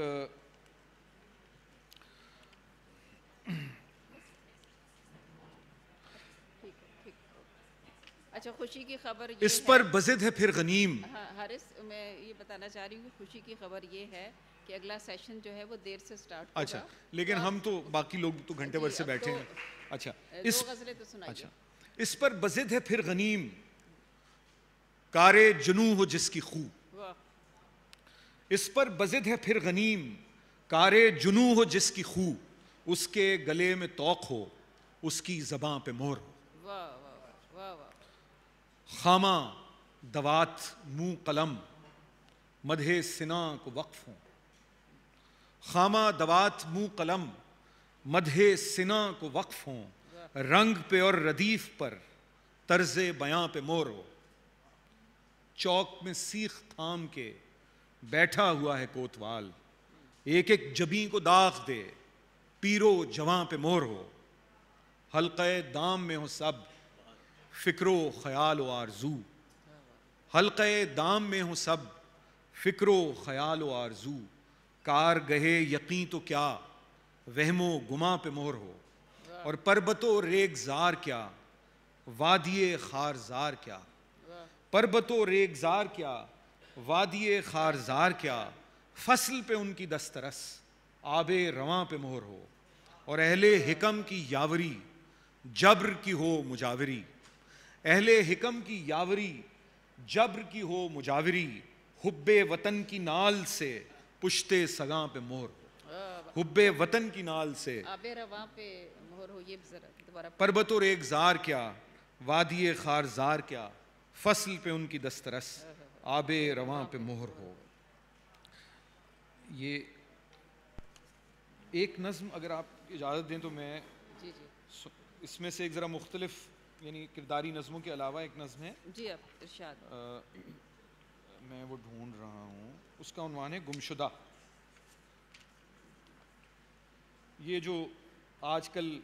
Speaker 1: اچھا، خوشی کی خبر یہ
Speaker 4: اس پر بزد ہے پھر غنیم۔
Speaker 1: ہاں حارث، میں یہ بتانا چاہ رہی ہوں کہ خوشی کی خبر یہ ہے کہ اگلا سیشن جو ہے وہ دیر سے سٹارٹ ہوگا۔
Speaker 4: اچھا، لیکن ہم تو باقی لوگ تو گھنٹے بھر سے بیٹھے ہیں۔ اچھا،
Speaker 1: 2 غزلیں تو سنائیے۔
Speaker 4: اچھا، اس پر بزد ہے پھر غنیم، کارے جنوں ہو جس کی خو،
Speaker 1: واہ،
Speaker 4: اس پر بزد ہے پھر غنیم، کارے جنوں ہو جس کی خو، اس کے گلے میں طوق ہو اس کی زباں پہ مہر ہو،
Speaker 1: واہ واہ واہ واہ،
Speaker 4: خامہ دوات منہ قلم مدح سنا کو وقف ہوں، خامہ دوات منہ قلم مدح سنا کو وقف ہوں، رنگ پہ اور ردیف پر طرز بیاں پہ مور ہو، چوک میں سیخ تھام کے بیٹھا ہوا ہے کوتوال، ایک ایک جبیں کو داغ دے پیرو جواں پہ مور ہو، حلقہ دام میں ہو سب فکر و خیال و آرزو، حلقہ دام میں ہو سب فکر و خیال و آرزو، کار گہے یقین تو کیا وہم و گما پہ مہر ہو، اور پربت و ریگزار کیا وادی خارزار کیا، پربت و ریگزار کیا وادی خارزار کیا، فصل پہ ان کی دسترس آب رواں پہ مہر ہو، اور اہل حکم کی یاوری جبر کی ہو مجاوری، اہل حکم کی یاوری جبر کی ہو مجاوری، حب وطن کی نال سے پشتے سگاں پہ مہر ہو، حب وطن کی نال سے
Speaker 1: آب رواں پہ مہر ہو، یہ ذرا دوبارہ
Speaker 4: پربت و ریگزار کیا وادی خارزار کیا، فصل پہ ان کی دسترس آب رواں پہ مہر ہو۔ یہ ایک نظم اگر آپ اجازت دیں تو میں
Speaker 1: جی جی
Speaker 4: اس میں سے ایک ذرا مختلف یعنی کرداری نظموں کے علاوہ ایک نظم ہے،
Speaker 1: جی آپ ارشاد۔
Speaker 4: میں وہ ڈھونڈ رہا ہوں، اس کا عنوان ہے گمشدہ۔ یہ جو آج کل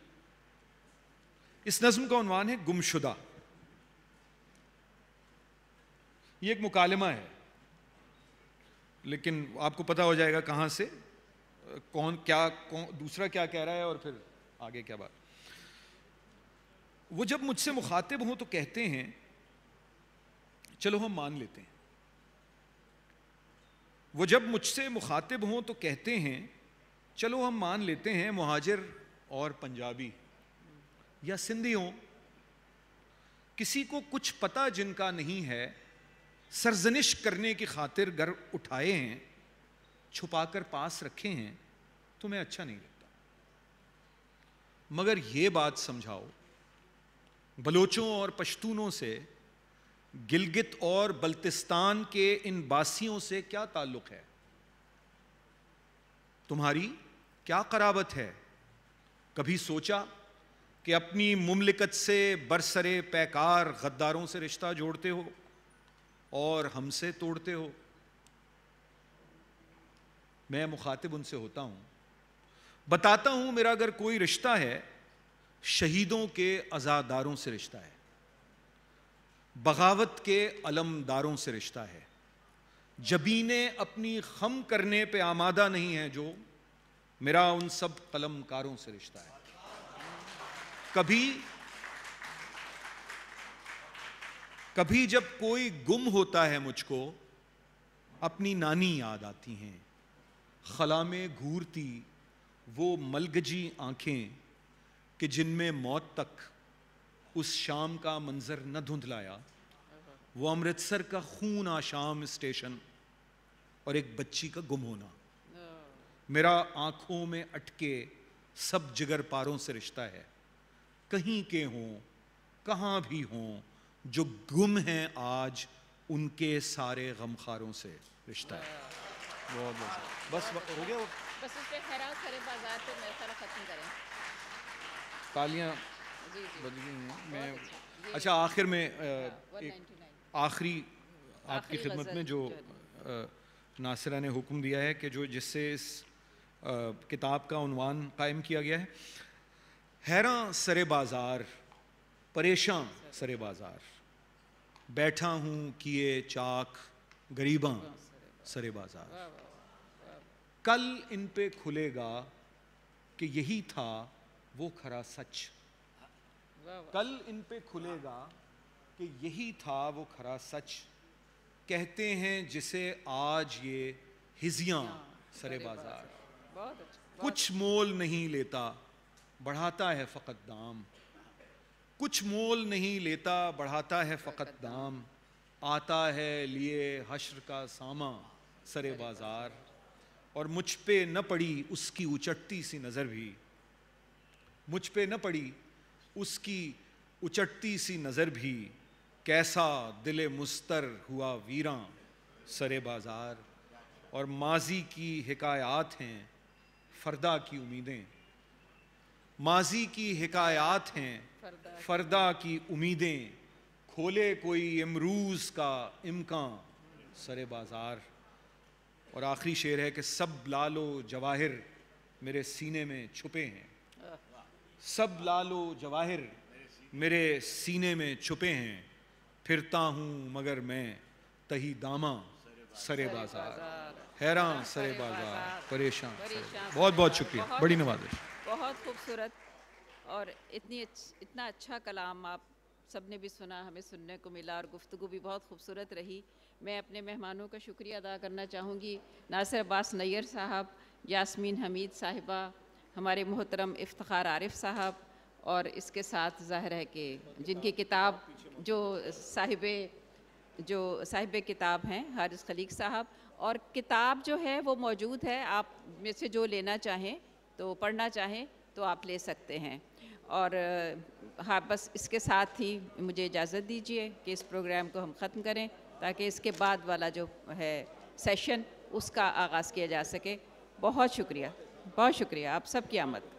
Speaker 4: اس نظم کا عنوان ہے گمشدہ، یہ ایک مکالمہ ہے، لیکن آپ کو پتہ ہو جائے گا کہاں سے کون کیا دوسرا کیا کہہ رہا ہے اور پھر آگے کیا بات۔ وہ جب مجھ سے مخاطب ہوں تو کہتے ہیں چلو ہم مان لیتے ہیں، وہ جب مجھ سے مخاطب ہوں تو کہتے ہیں چلو ہم مان لیتے ہیں مہاجر اور پنجابی یا سندھی ہوں، کسی کو کچھ پتہ جن کا نہیں ہے، سرزنش کرنے کی خاطر گھر اٹھائے ہیں، چھپا کر پاس رکھے ہیں، تو میں اچھا نہیں لگتا۔ مگر یہ بات سمجھاؤ، بلوچوں اور پشتونوں سے، گلگت اور بلتستان کے ان باسیوں سے کیا تعلق ہے؟ تمہاری کیا قرابت ہے؟ کبھی سوچا کہ اپنی مملکت سے برسرے پیکار غداروں سے رشتہ جوڑتے ہو اور ہم سے توڑتے ہو؟ میں مخاطب ان سے ہوتا ہوں، بتاتا ہوں میرا اگر کوئی رشتہ ہے، شہیدوں کے عزاداروں سے رشتہ ہے، بغاوت کے علمداروں سے رشتہ ہے، جبینیں اپنی خم کرنے پہ آمادہ نہیں ہیں جو، میرا ان سب قلم کاروں سے رشتہ ہے۔ کبھی جب کوئی گم ہوتا ہے مجھ کو، اپنی نانی یاد آتی ہیں، خلا میں گھورتی وہ ملگجی آنکھیں کہ جن میں موت تک اس شام کا منظر نہ دھندلایا، وہ امرتسر کا خون آشام اسٹیشن اور ایک بچی کا گم ہونا، میرا آنکھوں میں اٹکے سب جگر پاروں سے رشتہ ہے، کہیں کے ہوں کہاں بھی ہوں جو گم ہیں آج، ان کے سارے غمخاروں سے رشتہ ہے۔ بہت بہت بس ہو گیا،
Speaker 1: بس اس پہ حیران سرے بازار پہ میرا خیال ختم کریں۔
Speaker 4: تالیاں
Speaker 1: جی جی
Speaker 4: بج گئی ہیں۔
Speaker 1: بہت
Speaker 4: میں
Speaker 1: اچھا۔
Speaker 4: اچھا آخر میں ایک
Speaker 1: 199
Speaker 4: آخری آپ کی خدمت میں جو ناصرہ نے حکم دیا ہے کہ جو جس سے اس کتاب کا عنوان قائم کیا گیا ہے، حیراں سرے بازار، پریشاں سرے بازار، بیٹھا ہوں کیے چاک غریباں سرے بازار، کل ان پہ کھلے گا کہ یہی تھا وہ کھرا سچ، کل ان پہ کھلے گا کہ یہی تھا وہ کھرا سچ، کہتے ہیں جسے آج یہ ہزیاں سرے بازار،
Speaker 1: بہت اچھا۔
Speaker 4: کچھ مول نہیں لیتا بڑھاتا ہے فقط دام، کچھ مول نہیں لیتا بڑھاتا ہے فقط دام، آتا ہے لیے حشر کا ساما سرے بازار، اور مجھ پہ نہ پڑی اس کی اچٹتی سی نظر بھی، مجھ پہ نہ پڑی اس کی اچٹتی سی نظر بھی، کیسا دل مستر ہوا ویراں سرے بازار، اور ماضی کی حکایات ہیں فردا کی امیدیں، ماضی کی حکایات ہیں فردا کی امیدیں، کھولے کوئی امروز کا امکان سرے بازار، اور آخری شعر ہے کہ سب لال و جواہر میرے سینے میں چھپے ہیں، سب لال و جواہر میرے سینے میں چھپے ہیں، پھرتا ہوں مگر میں تہی داماں سرے بازار، حیراں سرے بازار، پریشان سرے بازار۔ بہت بہت شکریہ، بڑی نوازش۔
Speaker 1: بہت خوبصورت اور اتنا اچھا کلام آپ سب نے بھی سنا، ہمیں سننے کو ملا، اور گفتگو بھی بہت خوبصورت رہی۔ میں اپنے مہمانوں کا شکریہ ادا کرنا چاہوں گی، ناصر عباس نیر صاحب، یاسمین حمید صاحبہ، ہمارے محترم افتخار عارف صاحب، اور اس کے ساتھ ظاہر ہے کہ جن کی کتاب جو صاحب کتاب ہیں حارث خلیق صاحب، اور کتاب جو ہے وہ موجود ہے، آپ میں سے جو لینا چاہیں تو پڑھنا چاہیں تو آپ لے سکتے ہیں۔ اور ہاں بس اس کے ساتھ ہی مجھے اجازت دیجیے کہ اس پروگرام کو ہم ختم کریں، تاکہ اس کے بعد والا جو ہے سیشن اس کا آغاز کیا جا سکے۔ بہت شکریہ، بہت شکریہ آپ سب کی آمد کا۔